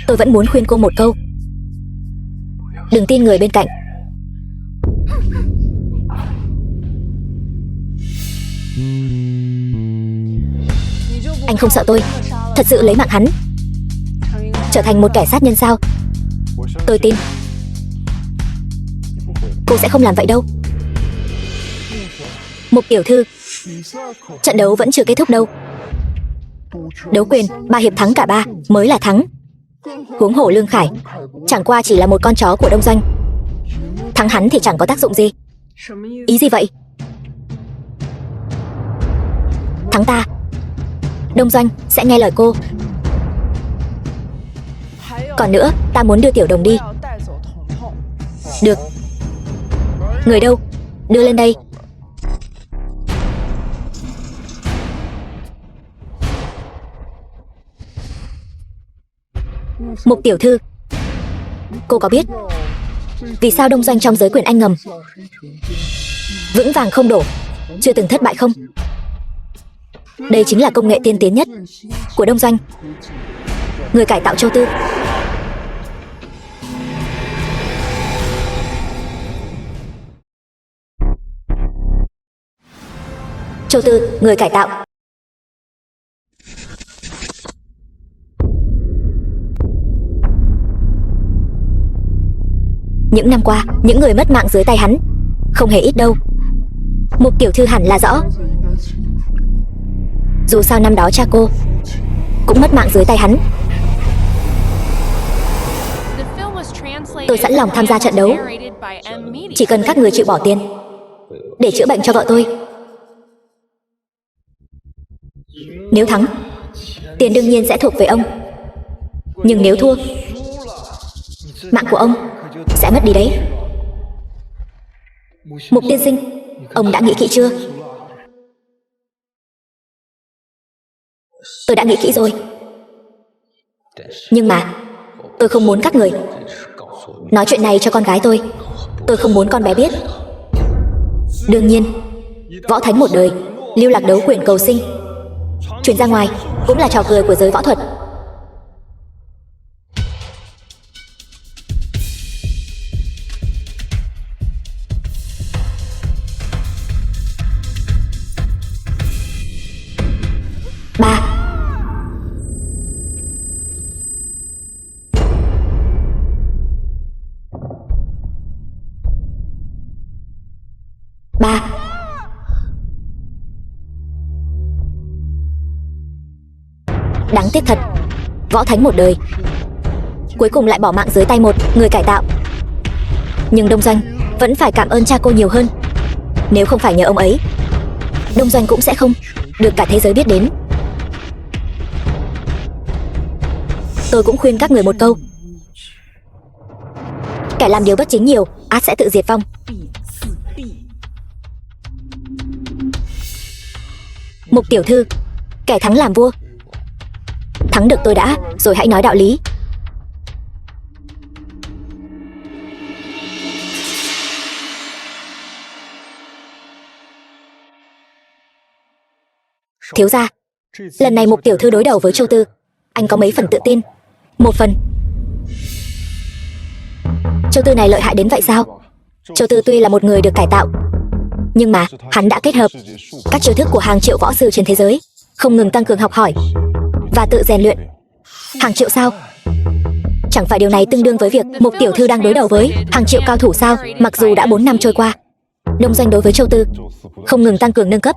Speaker 1: Tôi vẫn muốn khuyên cô một câu. Đừng tin người bên cạnh. Anh không sợ tôi thật sự lấy mạng hắn, trở thành một kẻ sát nhân sao? Tôi tin cô sẽ không làm vậy đâu. Mục tiểu thư, trận đấu vẫn chưa kết thúc đâu. Đấu quyền 3 hiệp thắng cả 3 mới là thắng. Huống hồ Lương Khải chẳng qua chỉ là một con chó của Đông Doanh. Thắng hắn thì chẳng có tác dụng gì. Ý gì vậy? Thắng ta, Đông Doanh sẽ nghe lời cô. Còn nữa, ta muốn đưa Tiểu Đồng đi. Được. Người đâu? Đưa lên đây. Mục tiểu thư, cô có biết vì sao Đông Doanh trong giới quyền Anh ngầm vững vàng không đổ, chưa từng thất bại không? Đây chính là công nghệ tiên tiến nhất của Đông Doanh. Người cải tạo Châu Tư. Châu Tư, người cải tạo. Những năm qua, những người mất mạng dưới tay hắn không hề ít đâu. Mục tiểu thư hẳn là rõ. Dù sao năm đó cha cô cũng mất mạng dưới tay hắn. Tôi sẵn lòng tham gia trận đấu, chỉ cần các người chịu bỏ tiền để chữa bệnh cho vợ tôi. Nếu thắng, tiền đương nhiên sẽ thuộc về ông. Nhưng nếu thua, mạng của ông sẽ mất đi đấy. Mục tiên sinh, ông đã nghĩ kỹ chưa? Tôi đã nghĩ kỹ rồi. Nhưng mà tôi không muốn các người nói chuyện này cho con gái tôi. Tôi không muốn con bé biết. Đương nhiên, võ thánh một đời, lưu lạc đấu quyền cầu sinh, truyền ra ngoài cũng là trò cười của giới võ thuật. Ba. Đáng tiếc thật, võ thánh một đời cuối cùng lại bỏ mạng dưới tay một người cải tạo. Nhưng Đông Doanh vẫn phải cảm ơn cha cô nhiều hơn. Nếu không phải nhờ ông ấy, Đông Doanh cũng sẽ không được cả thế giới biết đến. Tôi cũng khuyên các người một câu: kẻ làm điều bất chính nhiều, ắt sẽ tự diệt vong. Mục tiểu thư, kẻ thắng làm vua. Thắng được tôi đã, rồi hãy nói đạo lý. Thiếu gia, lần này Mục tiểu thư đối đầu với Châu Tư, anh có mấy phần tự tin? Một phần. Châu Tư này lợi hại đến vậy sao? Châu Tư tuy là một người được cải tạo, nhưng mà hắn đã kết hợp các chiêu thức của hàng triệu võ sư trên thế giới, không ngừng tăng cường học hỏi và tự rèn luyện. Hàng triệu sao? Chẳng phải điều này tương đương với việc Mục tiểu thư đang đối đầu với hàng triệu cao thủ sao? Mặc dù đã 4 năm trôi qua, Đông Doanh đối với Châu Tư không ngừng tăng cường nâng cấp.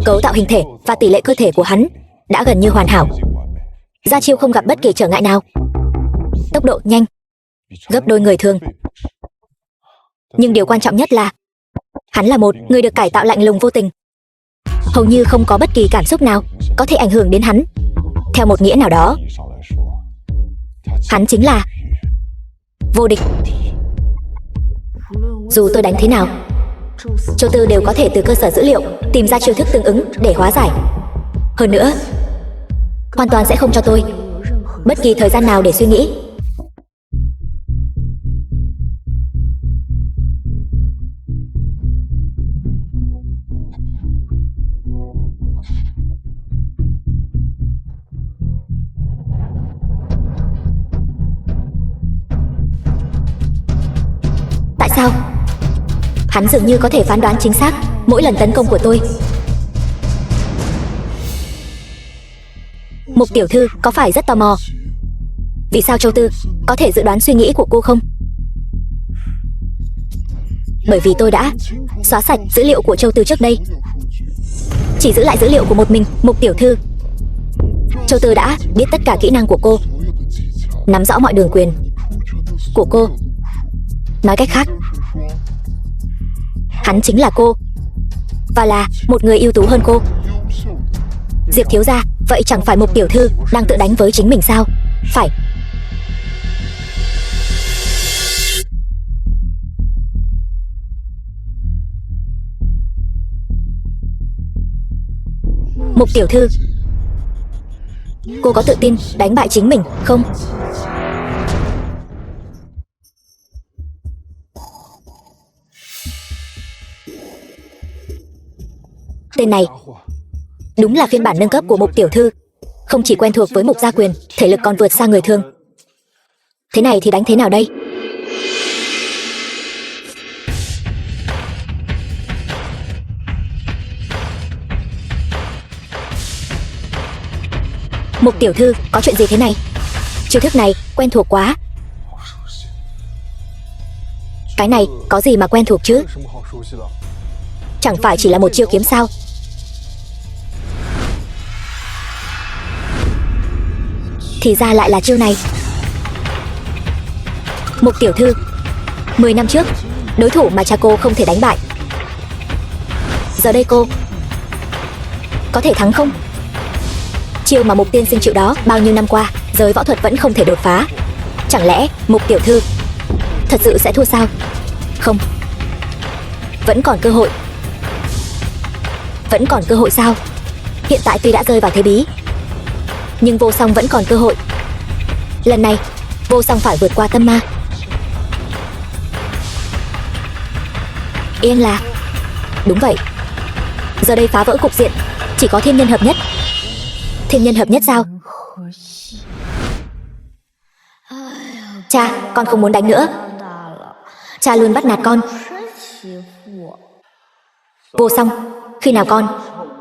Speaker 1: Cấu tạo hình thể và tỷ lệ cơ thể của hắn đã gần như hoàn hảo. Ra chiêu không gặp bất kỳ trở ngại nào. Tốc độ nhanh gấp đôi người thường. Nhưng điều quan trọng nhất là hắn là một người được cải tạo lạnh lùng vô tình. Hầu như không có bất kỳ cảm xúc nào có thể ảnh hưởng đến hắn. Theo một nghĩa nào đó, hắn chính là vô địch. Dù tôi đánh thế nào, Châu Tư đều có thể từ cơ sở dữ liệu tìm ra chiêu thức tương ứng để hóa giải. Hơn nữa, hoàn toàn sẽ không cho tôi bất kỳ thời gian nào để suy nghĩ. Tại sao? Hắn dường như có thể phán đoán chính xác mỗi lần tấn công của tôi. Mục tiểu thư có phải rất tò mò vì sao Châu Tư có thể dự đoán suy nghĩ của cô không? Bởi vì tôi đã xóa sạch dữ liệu của Châu Tư trước đây, chỉ giữ lại dữ liệu của một mình Mục tiểu thư. Châu Tư đã biết tất cả kỹ năng của cô, nắm rõ mọi đường quyền của cô. Nói cách khác, hắn chính là cô, và là một người ưu tú hơn cô. Diệp thiếu gia, vậy chẳng phải Mục tiểu thư đang tự đánh với chính mình sao? Phải. Mục tiểu thư, cô có tự tin đánh bại chính mình không? Tên này đúng là phiên bản nâng cấp của Mục tiểu thư. Không chỉ quen thuộc với Mục gia quyền, thể lực còn vượt xa người thường. Thế này thì đánh thế nào đây? Mục tiểu thư, có chuyện gì thế này? Chiêu thức này quen thuộc quá. Cái này có gì mà quen thuộc chứ? Chẳng phải chỉ là một chiêu kiếm sao? Thì ra lại là chiêu này. Mục tiểu thư, 10 năm trước, đối thủ mà cha cô không thể đánh bại, giờ đây cô có thể thắng không? Chiêu mà Mục tiên sinh chịu đó bao nhiêu năm qua, giới võ thuật vẫn không thể đột phá. Chẳng lẽ Mục tiểu thư thật sự sẽ thua sao? Không, vẫn còn cơ hội. Vẫn còn cơ hội sao? Hiện tại tuy đã rơi vào thế bí, nhưng Vô Song vẫn còn cơ hội. Lần này Vô Song phải vượt qua tâm ma. Yên là đúng vậy. Giờ đây phá vỡ cục diện chỉ có thiên nhân hợp nhất. Thiên nhân hợp nhất sao? Cha, con không muốn đánh nữa. Cha luôn bắt nạt con. Vô Song, khi nào con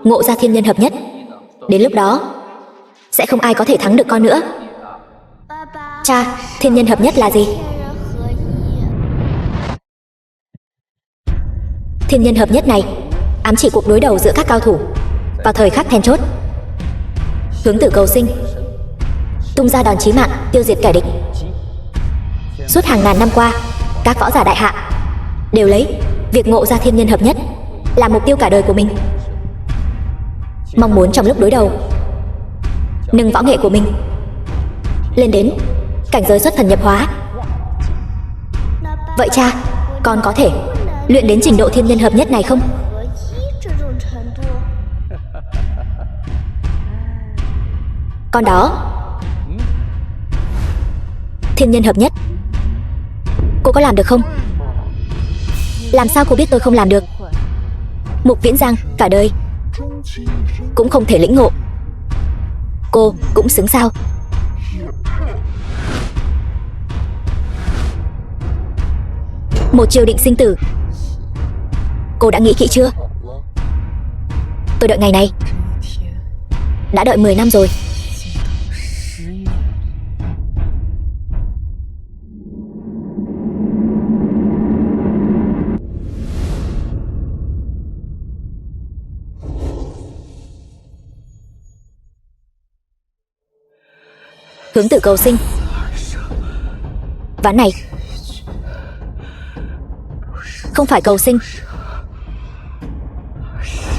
Speaker 1: ngộ ra thiên nhân hợp nhất, đến lúc đó sẽ không ai có thể thắng được con nữa. Cha, thiên nhân hợp nhất là gì? Thiên nhân hợp nhất này ám chỉ cuộc đối đầu giữa các cao thủ vào thời khắc then chốt. Hướng tử cầu sinh, tung ra đòn chí mạng tiêu diệt kẻ địch. Suốt hàng ngàn năm qua, các võ giả đại hạ đều lấy việc ngộ ra thiên nhân hợp nhất là mục tiêu cả đời của mình. Mong muốn trong lúc đối đầu nâng võ nghệ của mình lên đến cảnh giới xuất thần nhập hóa. Vậy cha, con có thể luyện đến trình độ thiên nhân hợp nhất này không? Con đó, thiên nhân hợp nhất, cô có làm được không? Làm sao cô biết tôi không làm được? Mục Viễn Giang cả đời cũng không thể lĩnh ngộ, cô cũng xứng sao? Một chiêu định sinh tử, cô đã nghĩ kỹ chưa? Tôi đợi ngày này đã đợi 10 năm rồi. Hướng tử cầu sinh, ván này không phải cầu sinh,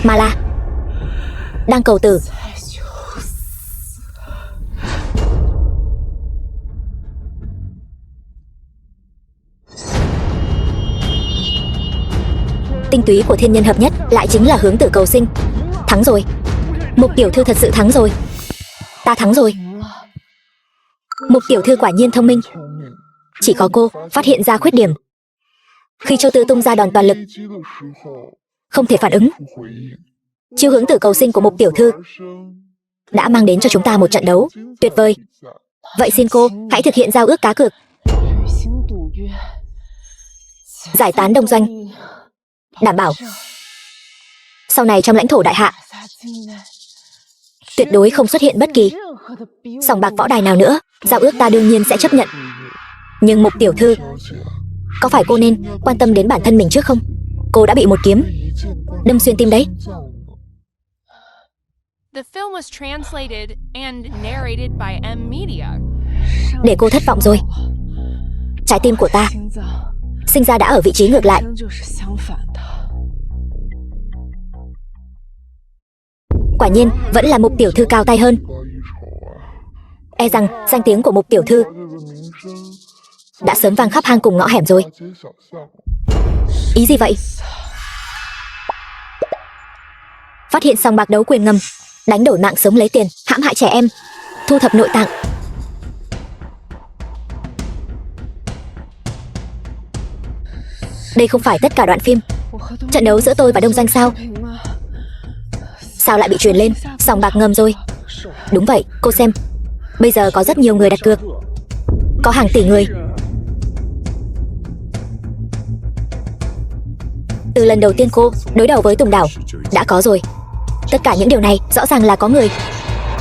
Speaker 1: mà là đang cầu tử. Tinh túy của thiên nhân hợp nhất lại chính là hướng tử cầu sinh. Thắng rồi. Mục tiểu thư thật sự thắng rồi. Ta thắng rồi. Mục tiểu thư quả nhiên thông minh. Chỉ có cô phát hiện ra khuyết điểm. Khi Châu Tư tung ra đòn toàn lực, không thể phản ứng. Chiêu hướng tử cầu sinh của Mục tiểu thư đã mang đến cho chúng ta một trận đấu tuyệt vời. Vậy xin cô hãy thực hiện giao ước cá cược, giải tán đông doanh, đảm bảo sau này trong lãnh thổ đại hạ tuyệt đối không xuất hiện bất kỳ sòng bạc võ đài nào nữa. Giao ước ta đương nhiên sẽ chấp nhận. Nhưng Mục tiểu thư, có phải cô nên quan tâm đến bản thân mình trước không? Cô đã bị một kiếm đâm xuyên tim đấy.
Speaker 2: The film was translated and narrated by M-Media.
Speaker 1: Để cô thất vọng rồi. Trái tim của ta sinh ra đã ở vị trí ngược lại. Quả nhiên vẫn là Mục tiểu thư cao tay hơn. E rằng danh tiếng của Mục tiểu thư đã sớm vang khắp hang cùng ngõ hẻm rồi. Ý gì vậy? Phát hiện sòng bạc đấu quyền ngầm, đánh đổi mạng sống lấy tiền, hãm hại trẻ em, thu thập nội tạng. Đây không phải tất cả đoạn phim trận đấu giữa tôi và Đông Doanh sao? Sao lại bị truyền lên sòng bạc ngầm rồi? Đúng vậy, cô xem, bây giờ có rất nhiều người đặt cược, có hàng tỷ người. Từ lần đầu tiên cô đối đầu với Tùng Đảo đã có rồi. Tất cả những điều này rõ ràng là có người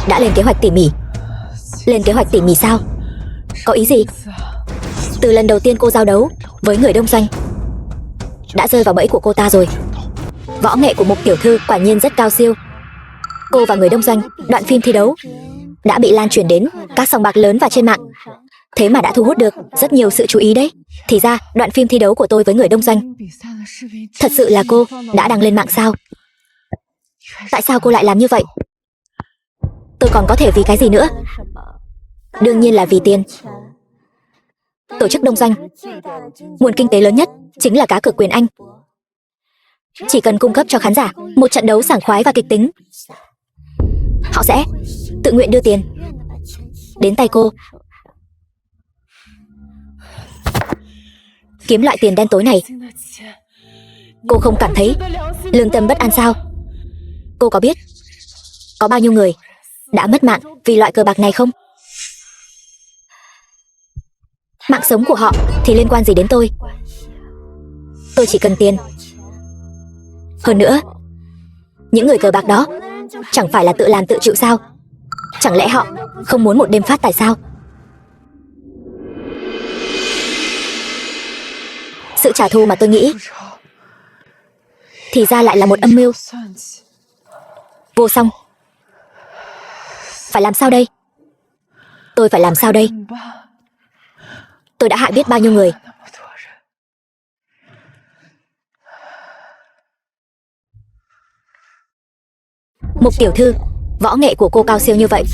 Speaker 1: đã lên kế hoạch tỉ mỉ. Lên kế hoạch tỉ mỉ sao? Có ý gì? Từ lần đầu tiên cô giao đấu với người Đông Doanh đã rơi vào bẫy của cô ta rồi. Võ nghệ của Mục tiểu thư quả nhiên rất cao siêu. Cô và người đông doanh, đoạn phim thi đấu đã bị lan truyền đến các sòng bạc lớn và trên mạng. Thế mà đã thu hút được rất nhiều sự chú ý đấy. Thì ra, đoạn phim thi đấu của tôi với người đông doanh thật sự là cô đã đăng lên mạng sao? Tại sao cô lại làm như vậy? Tôi còn có thể vì cái gì nữa? Đương nhiên là vì tiền. Tổ chức đông doanh, nguồn kinh tế lớn nhất chính là cá cược quyền Anh. Chỉ cần cung cấp cho khán giả một trận đấu sảng khoái và kịch tính, họ sẽ tự nguyện đưa tiền đến tay cô. Kiếm loại tiền đen tối này, cô không cảm thấy lương tâm bất an sao? Cô có biết có bao nhiêu người đã mất mạng vì loại cờ bạc này không? Mạng sống của họ thì liên quan gì đến tôi? Tôi chỉ cần tiền. Hơn nữa, những người cờ bạc đó chẳng phải là tự làm tự chịu sao? Chẳng lẽ họ không muốn một đêm phát tài sao? Sự trả thù mà tôi nghĩ thì ra lại là một âm mưu. Vô song, phải làm sao đây? Tôi phải làm sao đây? Tôi đã hại biết bao nhiêu người. Mục tiểu thư, võ nghệ của cô cao siêu như vậy,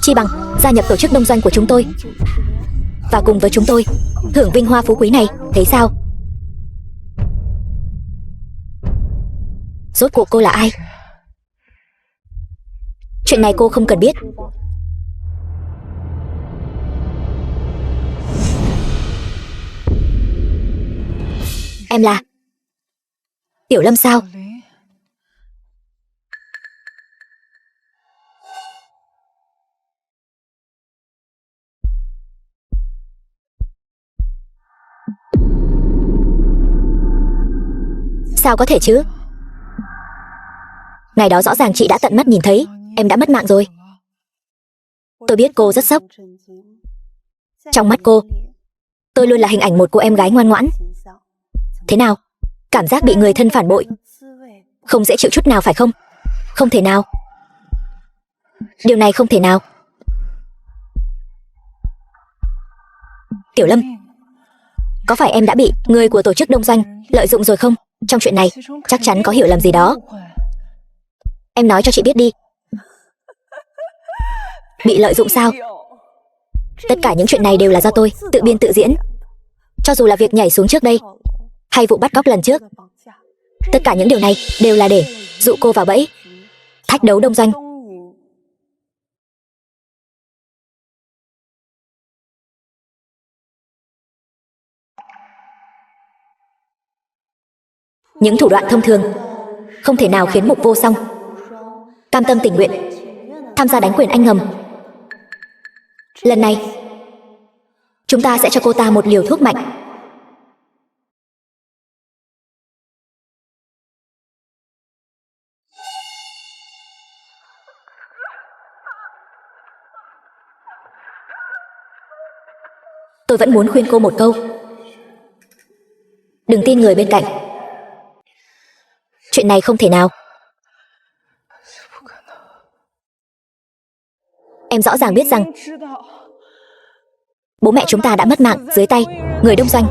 Speaker 1: chi bằng gia nhập tổ chức đông doanh của chúng tôi và cùng với chúng tôi hưởng vinh hoa phú quý này, thấy sao? Rốt cuộc cô là ai? Chuyện này cô không cần biết. Em là Tiểu Lâm sao? Sao có thể chứ? Ngày đó rõ ràng chị đã tận mắt nhìn thấy em đã mất mạng rồi. Tôi biết cô rất sốc. Trong mắt cô, tôi luôn là hình ảnh một cô em gái ngoan ngoãn. Thế nào? Cảm giác bị người thân phản bội không dễ chịu chút nào phải không? Không thể nào. Điều này không thể nào. Tiểu Lâm, có phải em đã bị người của tổ chức đông doanh lợi dụng rồi không? Trong chuyện này chắc chắn có hiểu lầm gì đó. Em nói cho chị biết đi. Bị lợi dụng sao? Tất cả những chuyện này đều là do tôi tự biên tự diễn. Cho dù là việc nhảy xuống trước đây hay vụ bắt cóc lần trước, tất cả những điều này đều là để dụ cô vào bẫy thách đấu đông doanh. Những thủ đoạn thông thường không thể nào khiến Mục Vô Song cam tâm tình nguyện tham gia đánh quyền Anh ngầm. Lần này chúng ta sẽ cho cô ta một liều thuốc mạnh. Tôi vẫn muốn khuyên cô một câu. Đừng tin người bên cạnh. Chuyện này không thể nào. Em rõ ràng biết rằng bố mẹ chúng ta đã mất mạng dưới tay người đông doanh.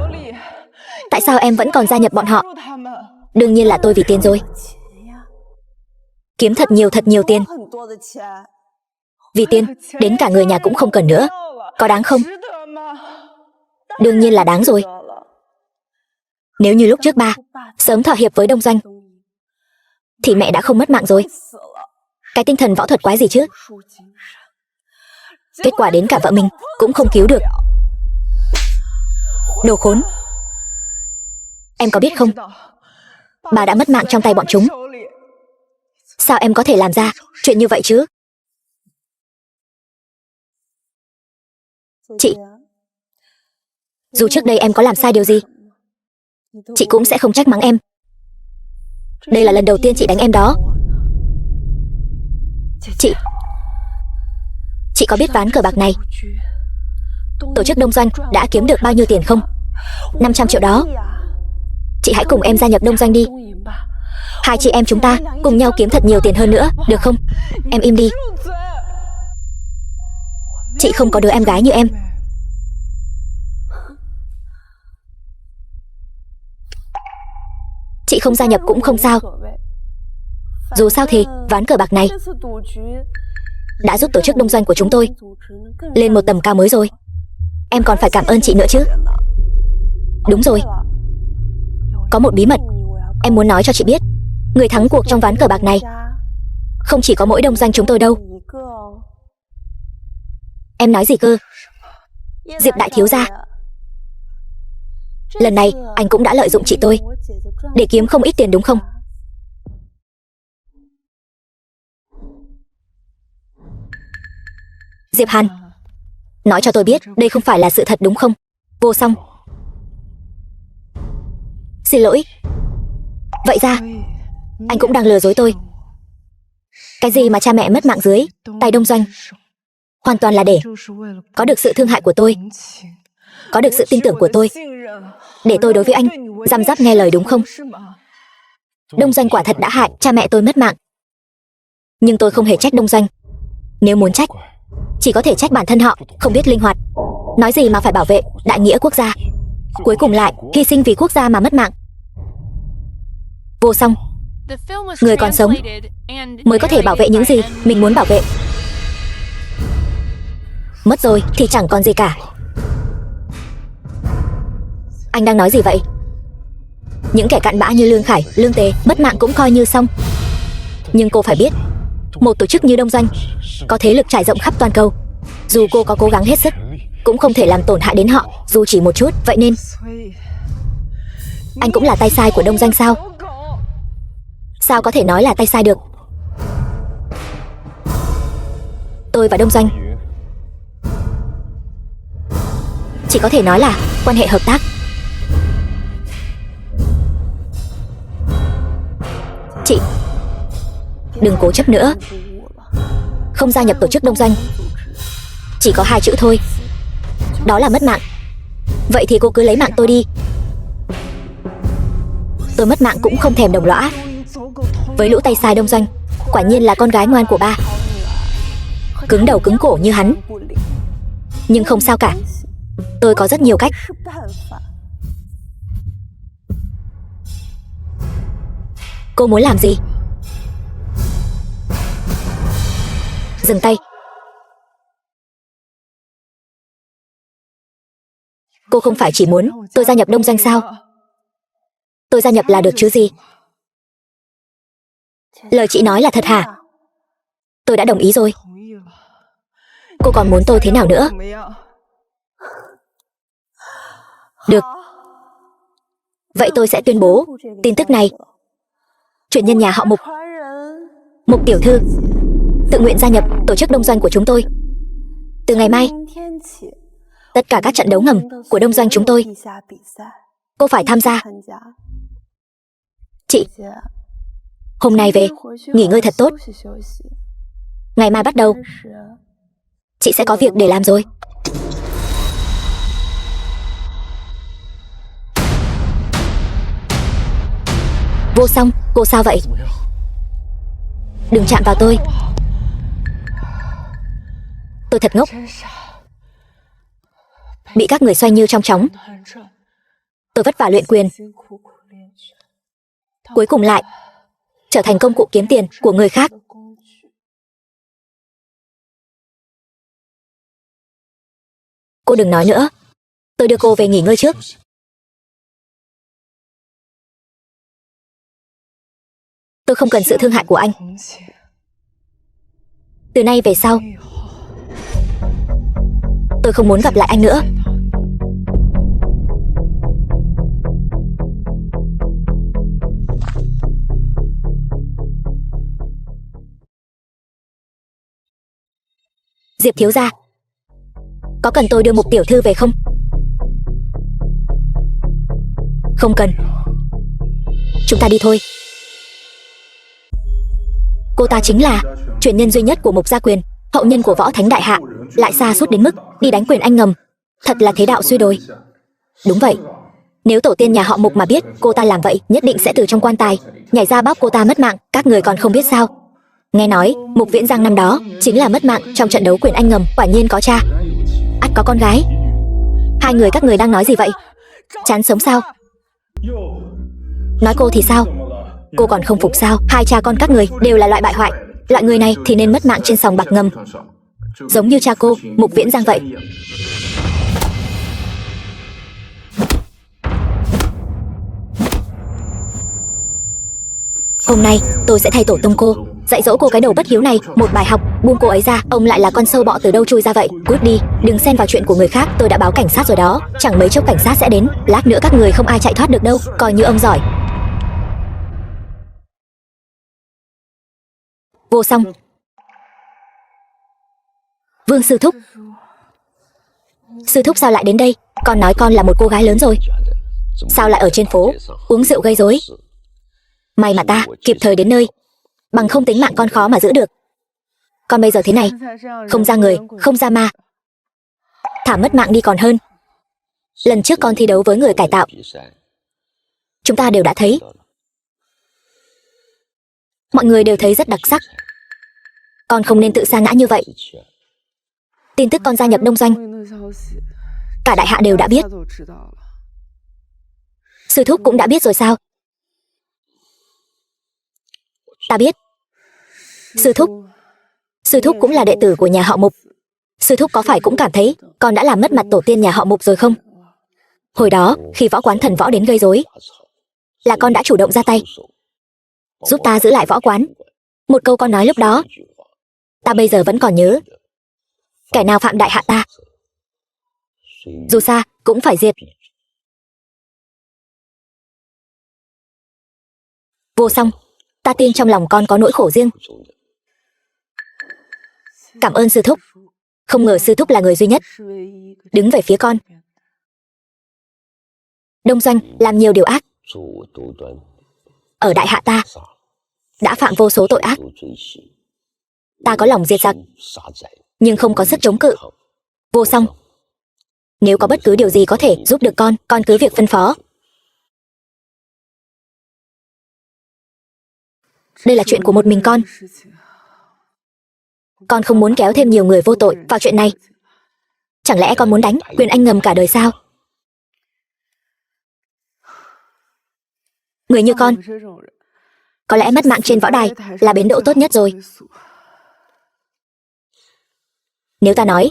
Speaker 1: Tại sao em vẫn còn gia nhập bọn họ? Đương nhiên là tôi vì tiền rồi. Kiếm thật nhiều tiền. Vì tiền, đến cả người nhà cũng không cần nữa. Có đáng không? Đương nhiên là đáng rồi. Nếu như lúc trước ba sớm thỏa hiệp với đông doanh thì mẹ đã không mất mạng rồi. Cái tinh thần võ thuật quái gì chứ? Kết quả đến cả vợ mình cũng không cứu được. Đồ khốn. Em có biết không, bà đã mất mạng trong tay bọn chúng. Sao em có thể làm ra chuyện như vậy chứ? Chị, dù trước đây em có làm sai điều gì, chị cũng sẽ không trách mắng em. Đây là lần đầu tiên chị đánh em đó. Chị có biết ván cờ bạc này tổ chức đông doanh đã kiếm được bao nhiêu tiền không? 500 triệu đó. Chị hãy cùng em gia nhập đông doanh đi. Hai chị em chúng ta cùng nhau kiếm thật nhiều tiền hơn nữa, được không? Em im đi. Chị không có đứa em gái như em. Chị không gia nhập cũng không sao. Dù sao thì ván cờ bạc này đã giúp tổ chức đông doanh của chúng tôi lên một tầm cao mới rồi. Em còn phải cảm ơn chị nữa chứ. Đúng rồi, có một bí mật em muốn nói cho chị biết. Người thắng cuộc trong ván cờ bạc này không chỉ có mỗi đông doanh chúng tôi đâu. Em nói gì cơ? Diệp đại thiếu gia. Lần này anh cũng đã lợi dụng chị tôi để kiếm không ít tiền đúng không? Diệp Hàn, nói cho tôi biết đây không phải là sự thật đúng không? Vô Song. Xin lỗi. Vậy ra anh cũng đang lừa dối tôi. Cái gì mà cha mẹ mất mạng dưới tay đông doanh hoàn toàn là để có được sự thương hại của tôi, có được sự tin tưởng của tôi, để tôi đối với anh răm rắp nghe lời đúng không? Đông doanh quả thật đã hại cha mẹ tôi mất mạng, nhưng tôi không hề trách đông doanh. Nếu muốn trách, chỉ có thể trách bản thân họ không biết linh hoạt. Nói gì mà phải bảo vệ đại nghĩa quốc gia, cuối cùng lại hy sinh vì quốc gia mà mất mạng. Vô Song, người còn sống mới có thể bảo vệ những gì mình muốn bảo vệ. Mất rồi thì chẳng còn gì cả. Anh đang nói gì vậy? Những kẻ cặn bã như Lương Khải, Lương Tế mất mạng cũng coi như xong. Nhưng cô phải biết, một tổ chức như đông doanh có thế lực trải rộng khắp toàn cầu. Dù cô có cố gắng hết sức cũng không thể làm tổn hại đến họ dù chỉ một chút. Vậy nên anh cũng là tay sai của đông doanh sao? Sao có thể nói là tay sai được? Tôi và đông doanh chỉ có thể nói là quan hệ hợp tác. Chị đừng cố chấp nữa. Không gia nhập tổ chức đông doanh chỉ có hai chữ thôi, đó là mất mạng. Vậy thì cô cứ lấy mạng tôi đi. Tôi mất mạng cũng không thèm đồng lõa với lũ tay sai đông doanh. Quả nhiên là con gái ngoan của ba, cứng đầu cứng cổ như hắn. Nhưng không sao cả, tôi có rất nhiều cách. Cô muốn làm gì? Dừng tay. Cô không phải chỉ muốn tôi gia nhập đông doanh sao? Tôi gia nhập là được chứ gì? Lời chị nói là thật hả? Tôi đã đồng ý rồi. Cô còn muốn tôi thế nào nữa? Được. Vậy tôi sẽ tuyên bố tin tức này. Truyền nhân nhà họ Mục, Mục tiểu thư, tự nguyện gia nhập tổ chức đông doanh của chúng tôi. Từ ngày mai, tất cả các trận đấu ngầm của đông doanh chúng tôi, cô phải tham gia. Chị, hôm nay về, nghỉ ngơi thật tốt. Ngày mai bắt đầu, chị sẽ có việc để làm rồi. Vô Song, cô sao vậy? Đừng chạm vào tôi. Tôi thật ngốc, bị các người xoay như trong chóng. Tôi vất vả luyện quyền, cuối cùng lại trở thành công cụ kiếm tiền của người khác. Cô đừng nói nữa. Tôi đưa cô về nghỉ ngơi trước. Tôi không cần sự thương hại của anh. Từ nay về sau, tôi không muốn gặp lại anh nữa. Diệp thiếu gia, có cần tôi đưa Mục tiểu thư về không? Không cần. Chúng ta đi thôi. Cô ta chính là truyền nhân duy nhất của Mục gia quyền, hậu nhân của Võ Thánh đại hạ, lại xa suốt đến mức đi đánh quyền anh ngầm. Thật là thế đạo suy đồi. Đúng vậy. Nếu tổ tiên nhà họ Mục mà biết cô ta làm vậy, nhất định sẽ từ trong quan tài nhảy ra bóp cô ta mất mạng. Các người còn không biết sao? Nghe nói Mục Viễn Giang năm đó chính là mất mạng trong trận đấu quyền Anh ngầm. Quả nhiên có cha, ắt có con gái. Hai người các người đang nói gì vậy? Chán sống sao? Nói cô thì sao? Cô còn không phục sao? Hai cha con các người đều là loại bại hoại. Loại người này thì nên mất mạng trên sòng bạc ngầm, giống như cha cô, Mục Viễn Giang vậy. Hôm nay tôi sẽ thay tổ tông cô, dạy dỗ cô cái đầu bất hiếu này một bài học. Buông cô ấy ra. Ông lại là con sâu bọ từ đâu chui ra vậy? Cút đi, đừng xen vào chuyện của người khác. Tôi đã báo cảnh sát rồi đó, chẳng mấy chốc cảnh sát sẽ đến. Lát nữa các người không ai chạy thoát được đâu. Coi như ông giỏi. Vô Song. Vương sư thúc. Sư thúc sao lại đến đây? Con nói con là một cô gái lớn rồi, sao lại ở trên phố uống rượu gây rối? May mà ta kịp thời đến nơi, bằng không tính mạng con khó mà giữ được. Con bây giờ thế này, không ra người, không ra ma, thả mất mạng đi còn hơn. Lần trước con thi đấu với người cải tạo, chúng ta đều đã thấy, mọi người đều thấy rất đặc sắc. Con không nên tự sa ngã như vậy. Tin tức con gia nhập Đông Doanh, cả đại hạ đều đã biết. Sư thúc cũng đã biết rồi sao? Ta biết. Sư thúc cũng là đệ tử của nhà họ Mục. Sư thúc có phải cũng cảm thấy con đã làm mất mặt tổ tiên nhà họ Mục rồi không? Hồi đó khi võ quán Thần Võ đến gây rối, là con đã chủ động ra tay giúp ta giữ lại võ quán. Một câu con nói lúc đó, ta bây giờ vẫn còn nhớ. Kẻ nào phạm đại hạ ta, dù xa cũng phải diệt. Vô Song, ta tin trong lòng con có nỗi khổ riêng. Cảm ơn sư thúc. Không ngờ sư thúc là người duy nhất đứng về phía con. Đông Doanh làm nhiều điều ác, ở đại hạ ta đã phạm vô số tội ác. Ta có lòng diệt giặc, nhưng không có sức chống cự. Vô Song, nếu có bất cứ điều gì có thể giúp được con cứ việc phân phó. Đây là chuyện của một mình con không muốn kéo thêm nhiều người vô tội vào chuyện này. Chẳng lẽ con muốn đánh quyền Anh ngầm cả đời sao? Người như con, có lẽ mất mạng trên võ đài là bến đỗ tốt nhất rồi. Nếu ta nói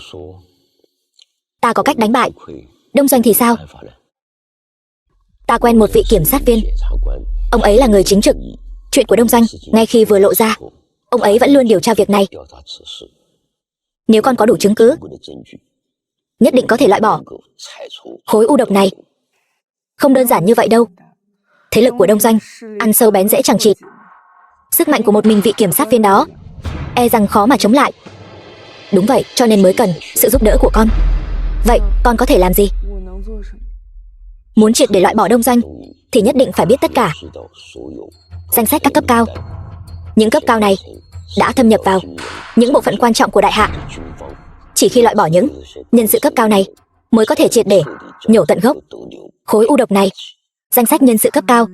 Speaker 1: ta có cách đánh bại Đông Doanh thì sao? Ta quen một vị kiểm sát viên, ông ấy là người chính trực. Chuyện của Đông Doanh ngay khi vừa lộ ra, ông ấy vẫn luôn điều tra việc này. Nếu con có đủ chứng cứ, nhất định có thể loại bỏ khối u độc này. Không đơn giản như vậy đâu. Thế lực của Đông Doanh ăn sâu bén rễ chẳng chịt. Sức mạnh của một mình vị kiểm sát viên đó e rằng khó mà chống lại. Đúng vậy, cho nên mới cần sự giúp đỡ của con. Vậy con có thể làm gì? Muốn triệt để loại bỏ Đông Doanh thì nhất định phải biết tất cả danh sách các cấp cao. Những cấp cao này đã thâm nhập vào những bộ phận quan trọng của đại hạ. Chỉ khi loại bỏ những nhân sự cấp cao này mới có thể triệt để nhổ tận gốc khối u độc này. Danh sách nhân sự cấp cao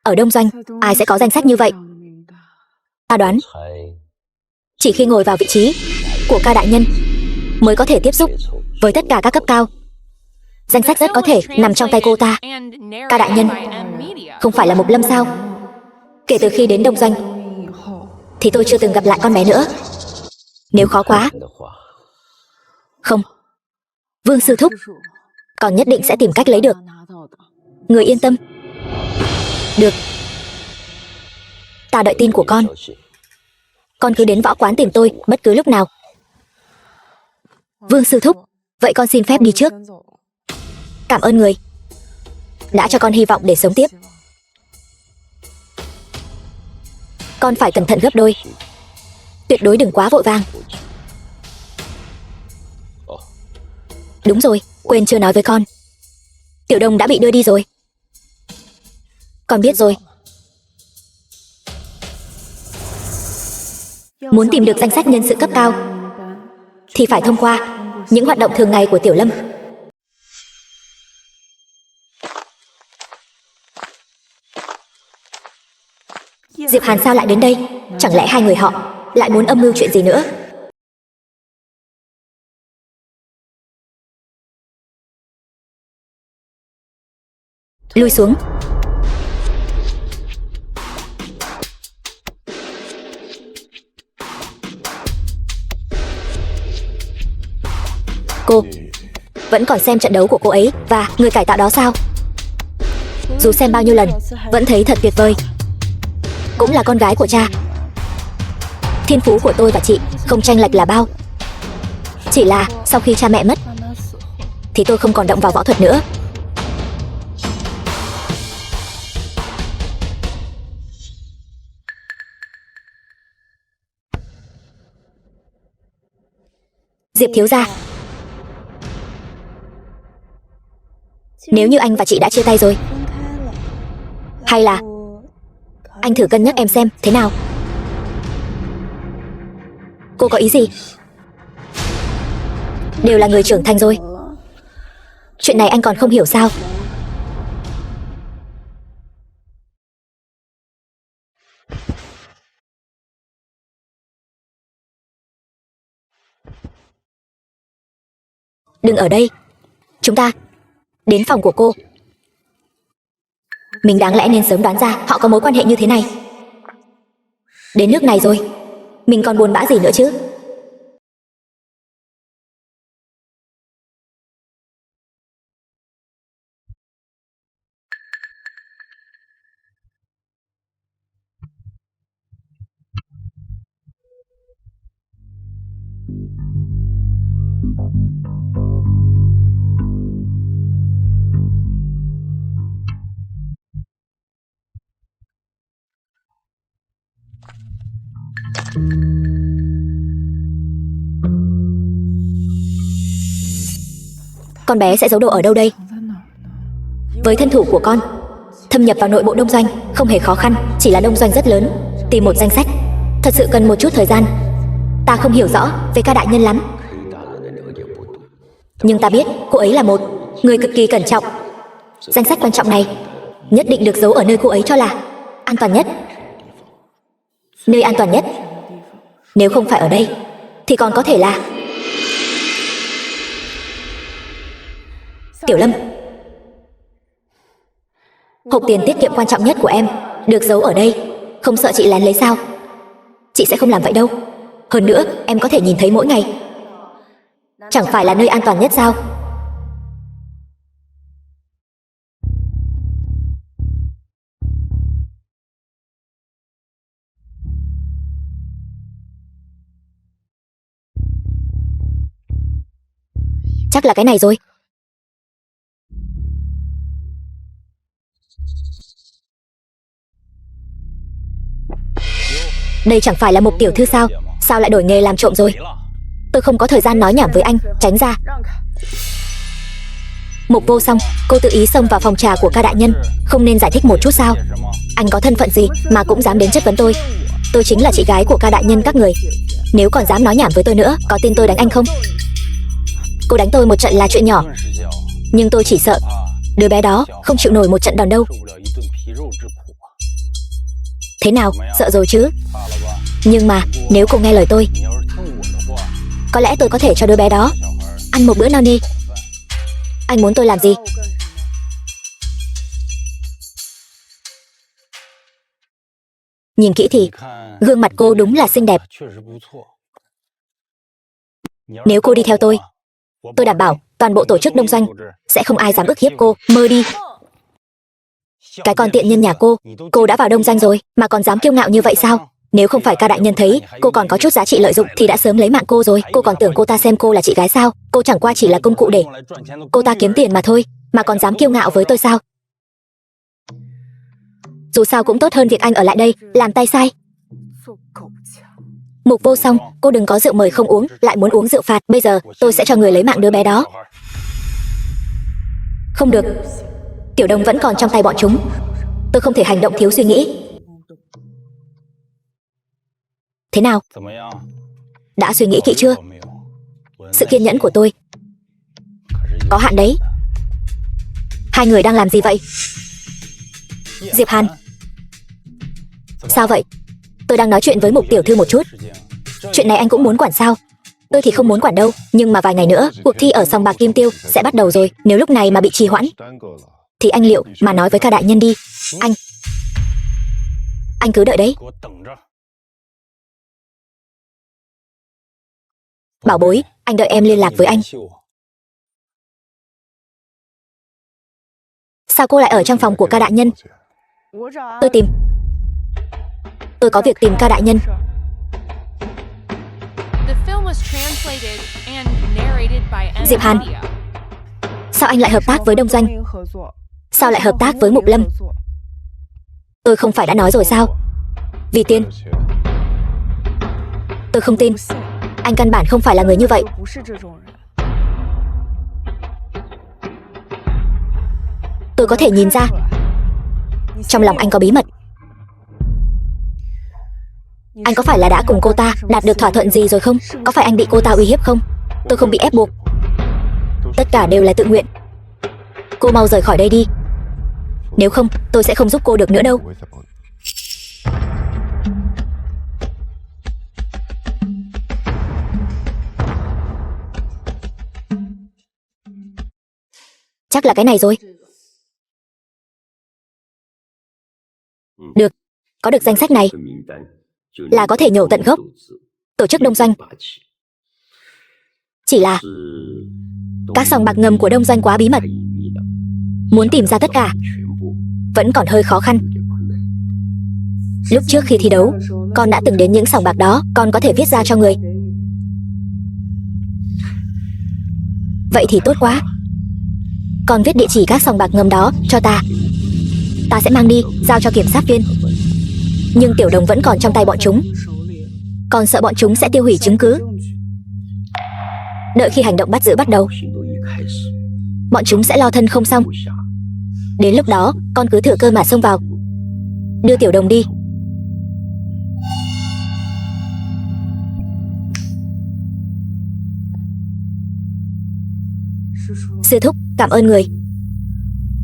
Speaker 1: ở Đông Doanh, ai sẽ có danh sách như vậy? Ta đoán chỉ khi ngồi vào vị trí của ca đại nhân mới có thể tiếp xúc với tất cả các cấp cao. Danh sách rất có thể nằm trong tay cô ta. Ca đại nhân không phải là Mục Lâm sao? Kể từ khi đến Đông Doanh thì tôi chưa từng gặp lại con bé nữa. Nếu khó quá, không, Vương sư thúc, con nhất định sẽ tìm cách lấy được. Người yên tâm. Được, ta đợi tin của con. Con cứ đến võ quán tìm tôi bất cứ lúc nào. Vương sư thúc, vậy con xin phép đi trước. Cảm ơn người đã cho con hy vọng để sống tiếp. Con phải cẩn thận gấp đôi, tuyệt đối đừng quá vội vàng. Đúng rồi, quên chưa nói với con, Tiểu Đông đã bị đưa đi rồi. Con biết rồi. Muốn tìm được danh sách nhân sự cấp cao thì phải thông qua những hoạt động thường ngày của Tiểu Lâm. Diệp Hàn sao lại đến đây? Chẳng lẽ hai người họ lại muốn âm mưu chuyện gì nữa? Lui xuống. Cô vẫn còn xem trận đấu của cô ấy và người cải tạo đó sao? Dù xem bao nhiêu lần, vẫn thấy thật tuyệt vời. Cũng là con gái của cha. Thiên phú của tôi và chị không chênh lệch là bao. Chỉ là sau khi cha mẹ mất thì tôi không còn động vào võ thuật nữa. Diệp thiếu gia, nếu như anh và chị đã chia tay rồi, hay là anh thử cân nhắc em xem thế nào? Cô có ý gì? Đều là người trưởng thành rồi. Chuyện này anh còn không hiểu sao? Đừng ở đây. Chúng ta đến phòng của cô. Mình đáng lẽ nên sớm đoán ra họ có mối quan hệ như thế này. Đến nước này rồi, mình còn buồn bã gì nữa chứ? Con bé sẽ giấu đồ ở đâu đây? Với thân thủ của con, thâm nhập vào nội bộ đông doanh không hề khó khăn. Chỉ là đông doanh rất lớn, tìm một danh sách thật sự cần một chút thời gian. Ta không hiểu rõ về ca đại nhân lắm, nhưng ta biết cô ấy là một người cực kỳ cẩn trọng. Danh sách quan trọng này nhất định được giấu ở nơi cô ấy cho là an toàn nhất. Nơi an toàn nhất, nếu không phải ở đây thì còn có thể là Tiểu Lâm. Hộp tiền tiết kiệm quan trọng nhất của em được giấu ở đây. Không sợ chị lén lấy sao? Chị sẽ không làm vậy đâu. Hơn nữa em có thể nhìn thấy mỗi ngày. Chẳng phải là nơi an toàn nhất sao? Chắc là cái này rồi. Đây chẳng phải là Mục tiểu thư sao? Sao lại đổi nghề làm trộm rồi? Tôi không có thời gian nói nhảm với anh, tránh ra. Mục Vô Song, cô tự ý xông vào phòng trà của ca đại nhân, không nên giải thích một chút sao? Anh có thân phận gì mà cũng dám đến chất vấn tôi? Tôi chính là chị gái của ca đại nhân các người. Nếu còn dám nói nhảm với tôi nữa, có tin tôi đánh anh không? Cô đánh tôi một trận là chuyện nhỏ, nhưng tôi chỉ sợ đứa bé đó không chịu nổi một trận đòn đâu. Thế nào, sợ rồi chứ? Nhưng mà nếu cô nghe lời tôi, có lẽ tôi có thể cho đứa bé đó ăn một bữa no đi. Anh muốn tôi làm gì? Nhìn kỹ thì gương mặt cô đúng là xinh đẹp. Nếu cô đi theo tôi đảm bảo toàn bộ tổ chức đông doanh sẽ không ai dám ức hiếp cô. Mơ đi. Cái con tiện nhân nhà cô đã vào đông doanh rồi mà còn dám kiêu ngạo như vậy sao? Nếu không phải ca đại nhân thấy cô còn có chút giá trị lợi dụng thì đã sớm lấy mạng cô rồi. Cô còn tưởng cô ta xem cô là chị gái sao? Cô chẳng qua chỉ là công cụ để cô ta kiếm tiền mà thôi, mà còn dám kiêu ngạo với tôi sao? Dù sao cũng tốt hơn việc anh ở lại đây làm tay sai. Mục Vô Song, cô đừng có rượu mời không uống, lại muốn uống rượu phạt. Bây giờ tôi sẽ cho người lấy mạng đứa bé đó. Không được, Tiểu Đông vẫn còn trong tay bọn chúng. Tôi không thể hành động thiếu suy nghĩ. Thế nào? Đã suy nghĩ kỹ chưa? Sự kiên nhẫn của tôi có hạn đấy. Hai người đang làm gì vậy? Diệp Hàn, Sao vậy? Tôi đang nói chuyện với Mục tiểu thư một chút. Chuyện này anh cũng muốn quản sao? Tôi thì không muốn quản đâu, nhưng mà vài ngày nữa, cuộc thi ở sòng bạc Kim Tiêu sẽ bắt đầu rồi. Nếu lúc này mà bị trì hoãn, thì anh liệu mà nói với ca đại nhân đi. Anh cứ đợi đấy. Bảo bối, anh đợi em liên lạc với anh. Sao cô lại ở trong phòng của ca đại nhân? Tôi có việc tìm ca đại nhân.
Speaker 2: The film was translated and narrated by
Speaker 1: Diệp Hàn.
Speaker 2: M-Media.
Speaker 1: Sao anh lại hợp tác với Đông Doanh? Sao lại hợp tác với Mục Lâm? Tôi không phải đã nói rồi sao? Vì tiền. Tôi không tin. Anh căn bản không phải là người như vậy. Tôi có thể nhìn ra. Trong lòng anh có bí mật. Anh có phải là đã cùng cô ta đạt được thỏa thuận gì rồi không? Có phải anh bị cô ta uy hiếp không? Tôi không bị ép buộc. Tất cả đều là tự nguyện. Cô mau rời khỏi đây đi. Nếu không, tôi sẽ không giúp cô được nữa đâu. Chắc là cái này rồi. Được, có được danh sách này là có thể nhổ tận gốc tổ chức Đông Doanh. Chỉ là các sòng bạc ngầm của Đông Doanh quá bí mật, muốn tìm ra tất cả vẫn còn hơi khó khăn. Lúc trước khi thi đấu, con đã từng đến những sòng bạc đó, con có thể viết ra cho người. Vậy thì tốt quá. Con viết địa chỉ các sòng bạc ngầm đó cho ta. Ta sẽ mang đi, giao cho kiểm sát viên. Nhưng Tiểu Đồng vẫn còn trong tay bọn chúng. Con sợ bọn chúng sẽ tiêu hủy chứng cứ. Đợi khi hành động bắt giữ bắt đầu, bọn chúng sẽ lo thân không xong. Đến lúc đó, con cứ thừa cơ mà xông vào, đưa Tiểu Đồng đi. Sư thúc, cảm ơn người.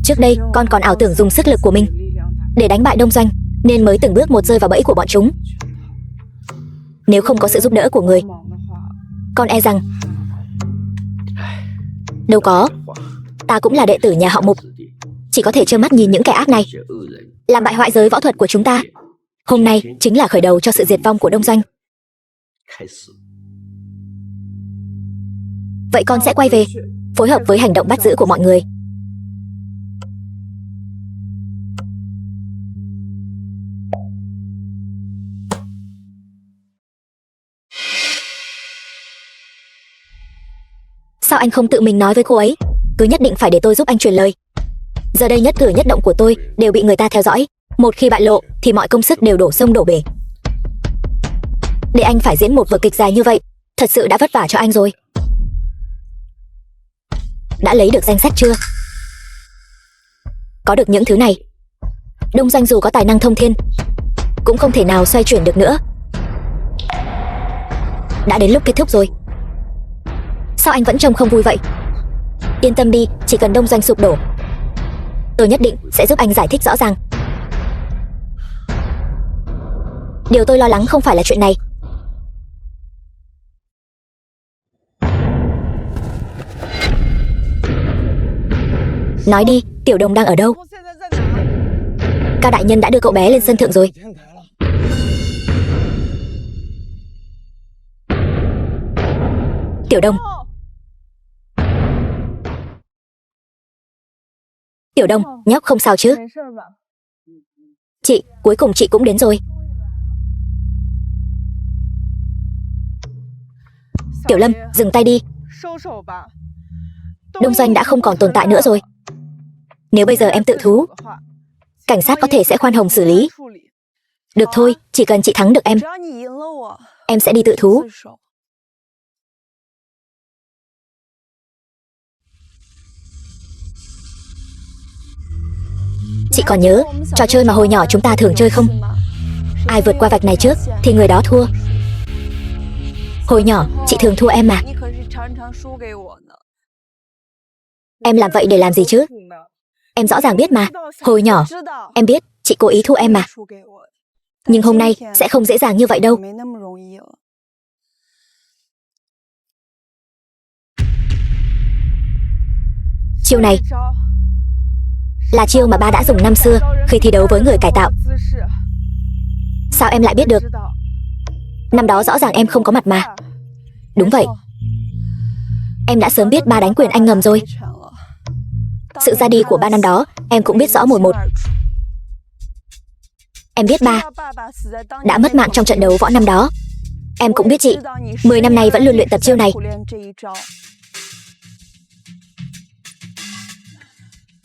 Speaker 1: Trước đây, con còn ảo tưởng dùng sức lực của mình để đánh bại Đông Doanh, nên mới từng bước một rơi vào bẫy của bọn chúng. Nếu không có sự giúp đỡ của người, con e rằng... Đâu có, ta cũng là đệ tử nhà họ Mục, chỉ có thể trơ mắt nhìn những kẻ ác này làm bại hoại giới võ thuật của chúng ta. Hôm nay chính là khởi đầu cho sự diệt vong của Đông Doanh. Vậy con sẽ quay về, phối hợp với hành động bắt giữ của mọi người. Sao anh không tự mình nói với cô ấy? Cứ nhất định phải để tôi giúp anh truyền lời. Giờ đây nhất cử nhất động của tôi đều bị người ta theo dõi. Một khi bại lộ thì mọi công sức đều đổ sông đổ bể. Để anh phải diễn một vở kịch dài như vậy, thật sự đã vất vả cho anh rồi. Đã lấy được danh sách chưa? Có được những thứ này, Đông Doanh dù có tài năng thông thiên cũng không thể nào xoay chuyển được nữa. Đã đến lúc kết thúc rồi. Sao anh vẫn trông không vui vậy? Yên tâm đi, chỉ cần Đông Doanh sụp đổ, tôi nhất định sẽ giúp anh giải thích rõ ràng. Điều tôi lo lắng không phải là chuyện này. Nói đi, Tiểu Đồng đang ở đâu? Ca đại nhân đã đưa cậu bé lên sân thượng rồi. Tiểu Đồng. Tiểu Đồng, nhóc không sao chứ? Chị, cuối cùng chị cũng đến rồi. Tiểu Lâm, dừng tay đi. Đông Doanh đã không còn tồn tại nữa rồi. Nếu bây giờ em tự thú, cảnh sát có thể sẽ khoan hồng xử lý. Được thôi, chỉ cần chị thắng được em sẽ đi tự thú. Chị còn nhớ trò chơi mà hồi nhỏ chúng ta thường chơi không? Ai vượt qua vạch này trước thì người đó thua. Hồi nhỏ chị thường thua em mà. Em làm vậy để làm gì chứ? Em rõ ràng biết mà. Hồi nhỏ em biết chị cố ý thua em mà. Nhưng hôm nay sẽ không dễ dàng như vậy đâu. Chiêu này là chiêu mà ba đã dùng năm xưa khi thi đấu với người cải tạo. Sao em lại biết được? Năm đó rõ ràng em không có mặt mà. Đúng vậy. Em đã sớm biết ba đánh quyền anh ngầm rồi. Sự ra đi của ba năm đó em cũng biết rõ mồn một. Em biết ba đã mất mạng trong trận đấu võ năm đó. Em cũng biết chị 10 năm nay vẫn luôn luyện tập chiêu này.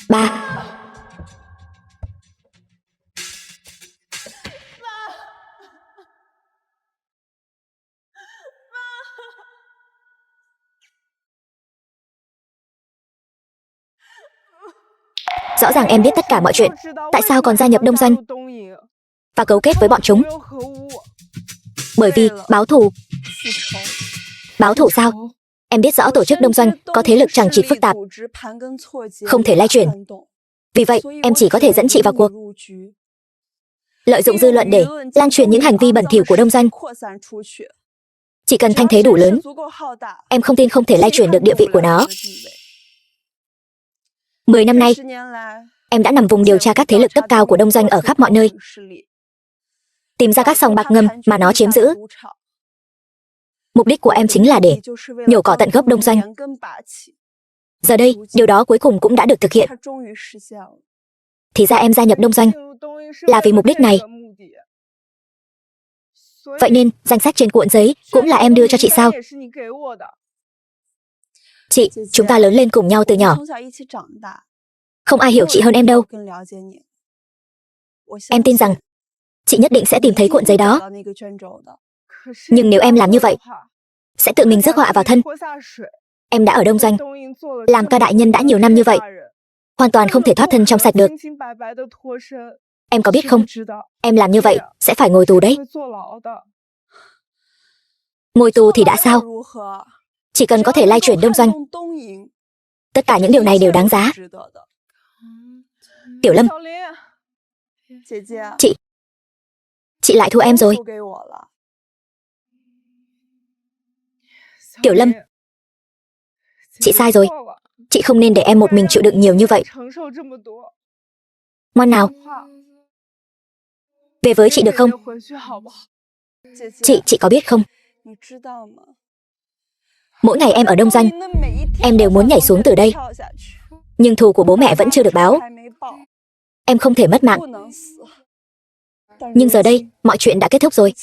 Speaker 1: Ba. Rõ ràng em biết tất cả mọi chuyện. Tại sao còn gia nhập Đông Doanh và cấu kết với bọn chúng? Bởi vì báo thù. Báo thù sao? Em biết rõ tổ chức Đông Doanh có thế lực chằng chịt phức tạp, không thể lay chuyển. Vì vậy, em chỉ có thể dẫn chị vào cuộc. Lợi dụng dư luận để lan truyền những hành vi bẩn thỉu của Đông Doanh. Chỉ cần thanh thế đủ lớn, em không tin không thể lay chuyển được địa vị của nó. 10 năm nay, em đã nằm vùng điều tra các thế lực cấp cao của Đông Doanh ở khắp mọi nơi, tìm ra các sòng bạc ngầm mà nó chiếm giữ. Mục đích của em chính là để nhổ cỏ tận gốc Đông Doanh. Giờ đây, điều đó cuối cùng cũng đã được thực hiện. Thì ra em gia nhập Đông Doanh là vì mục đích này. Vậy nên, danh sách trên cuộn giấy cũng là em đưa cho chị sao? Chị, chúng ta lớn lên cùng nhau từ nhỏ. Không ai hiểu chị hơn em đâu. Em tin rằng chị nhất định sẽ tìm thấy cuộn giấy đó. Nhưng nếu em làm như vậy, sẽ tự mình rước họa vào thân. Em đã ở Đông Doanh, làm ca đại nhân đã nhiều năm như vậy, hoàn toàn không thể thoát thân trong sạch được. Em có biết không, em làm như vậy sẽ phải ngồi tù đấy. Ngồi tù thì đã sao? Chỉ cần có thể lay chuyển Đông Doanh, tất cả những điều này đều đáng giá. Tiểu Lâm, chị lại thua em rồi. Tiểu Lâm, chị sai rồi. Chị không nên để em một mình chịu đựng nhiều như vậy. Ngoan nào, về với chị được không? Chị có biết không? Mỗi ngày em ở Đông Doanh, em đều muốn nhảy xuống từ đây. Nhưng thù của bố mẹ vẫn chưa được báo. Em không thể mất mạng. Nhưng giờ đây, mọi chuyện đã kết thúc rồi.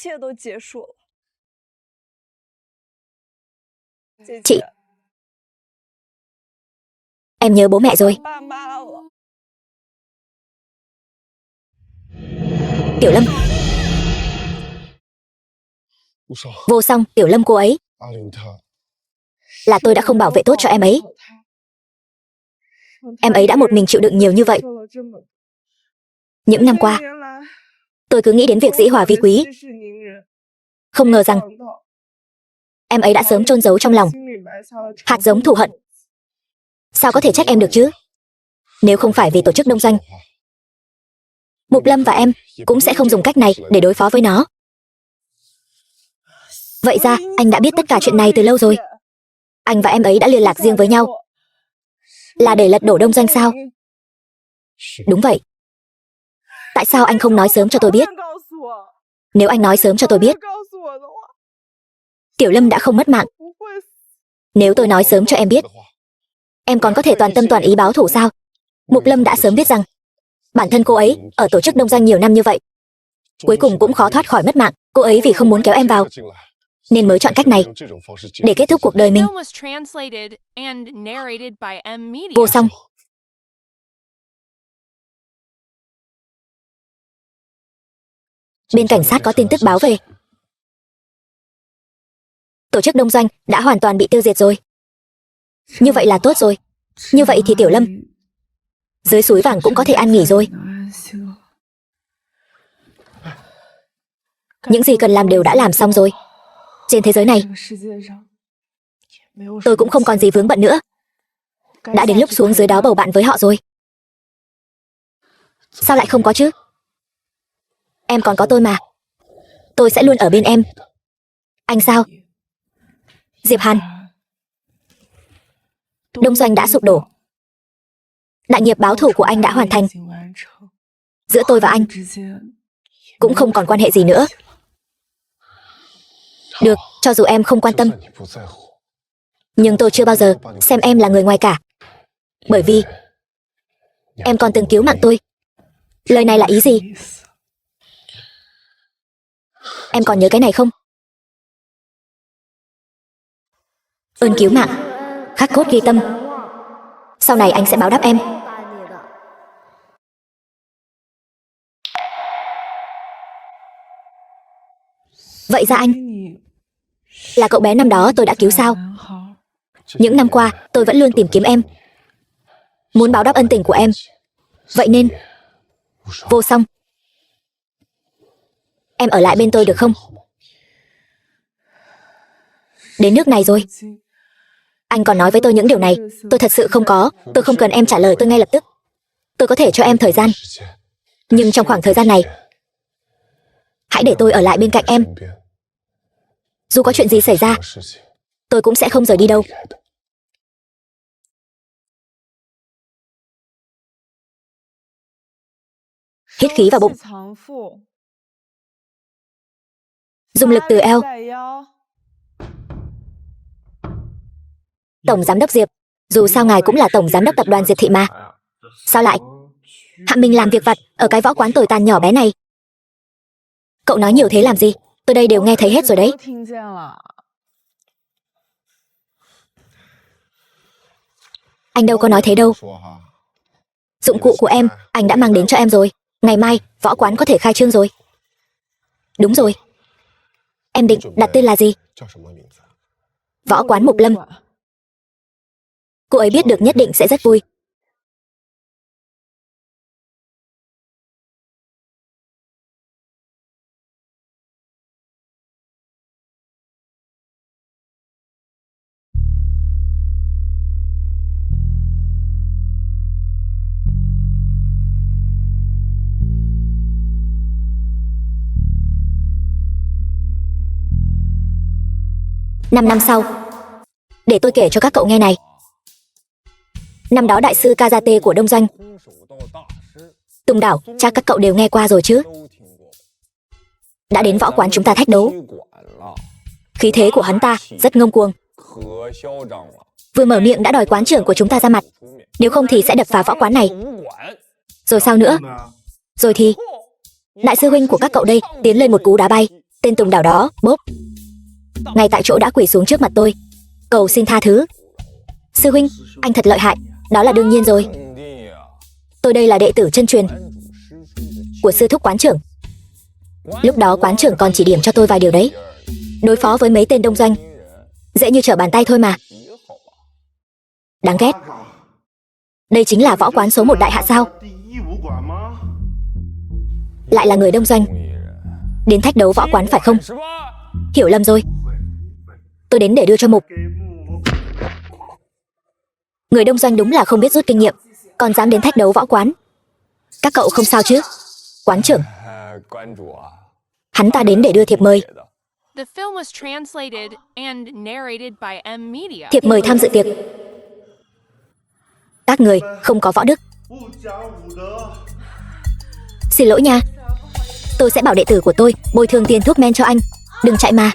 Speaker 1: Chị, em nhớ bố mẹ rồi. Tiểu Lâm. Vô Song, Tiểu Lâm cô ấy. Là tôi đã không bảo vệ tốt cho em ấy. Em ấy đã một mình chịu đựng nhiều như vậy. Những năm qua, tôi cứ nghĩ đến việc dĩ hòa vi quý. Không ngờ rằng em ấy đã sớm chôn giấu trong lòng hạt giống thù hận. Sao có thể trách em được chứ? Nếu không phải vì tổ chức Đông Doanh, Mục Lâm và em cũng sẽ không dùng cách này để đối phó với nó. Vậy ra, anh đã biết tất cả chuyện này từ lâu rồi. Anh và em ấy đã liên lạc riêng với nhau. Là để lật đổ Đông Doanh sao? Đúng vậy. Tại sao anh không nói sớm cho tôi biết? Nếu anh nói sớm cho tôi biết, Tiểu Lâm đã không mất mạng. Nếu tôi nói sớm cho em biết, em còn có thể toàn tâm toàn ý báo thù sao? Mục Lâm đã sớm biết rằng bản thân cô ấy ở tổ chức Đông Doanh nhiều năm như vậy, cuối cùng cũng khó thoát khỏi mất mạng. Cô ấy vì không muốn kéo em vào, nên mới chọn cách này để kết thúc cuộc đời mình. Vô Song. Bên cảnh sát có tin tức báo về. Tổ chức Đông Doanh đã hoàn toàn bị tiêu diệt rồi. Như vậy là tốt rồi. Như vậy thì Tiểu Lâm dưới suối vàng cũng có thể an nghỉ rồi. Những gì cần làm đều đã làm xong rồi. Trên thế giới này, tôi cũng không còn gì vướng bận nữa. Đã đến lúc xuống dưới đó bầu bạn với họ rồi. Sao lại không có chứ? Em còn có tôi mà. tôi sẽ luôn ở bên em. Anh sao? Diệp Hàn. Đông doanh đã sụp đổ. Đại nghiệp báo thù của anh đã hoàn thành. Giữa tôi và anh cũng không còn quan hệ gì nữa. Được, cho dù em không quan tâm, nhưng tôi chưa bao giờ xem em là người ngoài cả. Bởi vì em còn từng cứu mạng tôi. Lời này là ý gì? Em còn nhớ cái này không? Ơn cứu mạng khắc cốt ghi tâm. Sau này anh sẽ báo đáp em. Vậy ra anh là cậu bé năm đó tôi đã cứu sao? Những năm qua tôi vẫn luôn tìm kiếm em, muốn báo đáp ân tình của em. Vậy nên Vô Song, em ở lại bên tôi được không? Đến nước này rồi anh còn nói với tôi những điều này. Tôi thật sự không có. Tôi không cần em trả lời tôi ngay lập tức. Tôi có thể cho em thời gian, nhưng trong khoảng thời gian này hãy để tôi ở lại bên cạnh em. Dù có chuyện gì xảy ra, tôi cũng sẽ không rời đi đâu. Hít khí vào bụng, dùng lực từ eo. Tổng giám đốc Diệp, dù sao ngài cũng là tổng giám đốc tập đoàn Diệp Thị mà. Sao lại hạ mình làm việc vặt ở cái võ quán tồi tàn nhỏ bé này? Cậu nói nhiều thế làm gì? Tôi đây đều nghe thấy hết rồi đấy. Anh đâu có nói thế đâu. Dụng cụ của em, anh đã mang đến cho em rồi. Ngày mai, võ quán có thể khai trương rồi. Đúng rồi. Em định đặt tên là gì? Võ quán Mục Lâm. Cô ấy biết được nhất định sẽ rất vui. Năm năm sau, để tôi kể cho các cậu nghe này. Năm đó đại sư Kazate của Đông Doanh, Tùng Đảo, chắc các cậu đều nghe qua rồi chứ, đã đến võ quán chúng ta thách đấu. Khí thế của hắn ta rất ngông cuồng, vừa mở miệng đã đòi quán trưởng của chúng ta ra mặt, nếu không thì sẽ đập phá võ quán này. Rồi sao nữa? Rồi thì đại sư huynh của các cậu đây tiến lên một cú đá bay tên Tùng Đảo đó, bốp, ngay tại chỗ đã quỳ xuống trước mặt tôi, cầu xin tha thứ. Sư huynh, anh thật lợi hại. Đó là đương nhiên rồi. Tôi đây là đệ tử chân truyền của sư thúc quán trưởng. Lúc đó quán trưởng còn chỉ điểm cho tôi vài điều đấy. Đối phó với mấy tên Đông Doanh dễ như trở bàn tay thôi mà. Đáng ghét. Đây chính là võ quán số 1 đại hạ sao? Lại là người Đông Doanh đến thách đấu võ quán phải không? Hiểu lầm rồi. Tôi đến để đưa cho Mục. Người Đông Doanh đúng là không biết rút kinh nghiệm, còn dám đến thách đấu võ quán. Các cậu không sao chứ? Quán trưởng, hắn ta đến để đưa thiệp mời.
Speaker 2: The film was translated and narrated by M Media.
Speaker 1: Thiệp mời tham dự tiệc. Các người không có võ đức. Xin lỗi nha. Tôi sẽ bảo đệ tử của tôi bồi thường tiền thuốc men cho anh. Đừng chạy mà.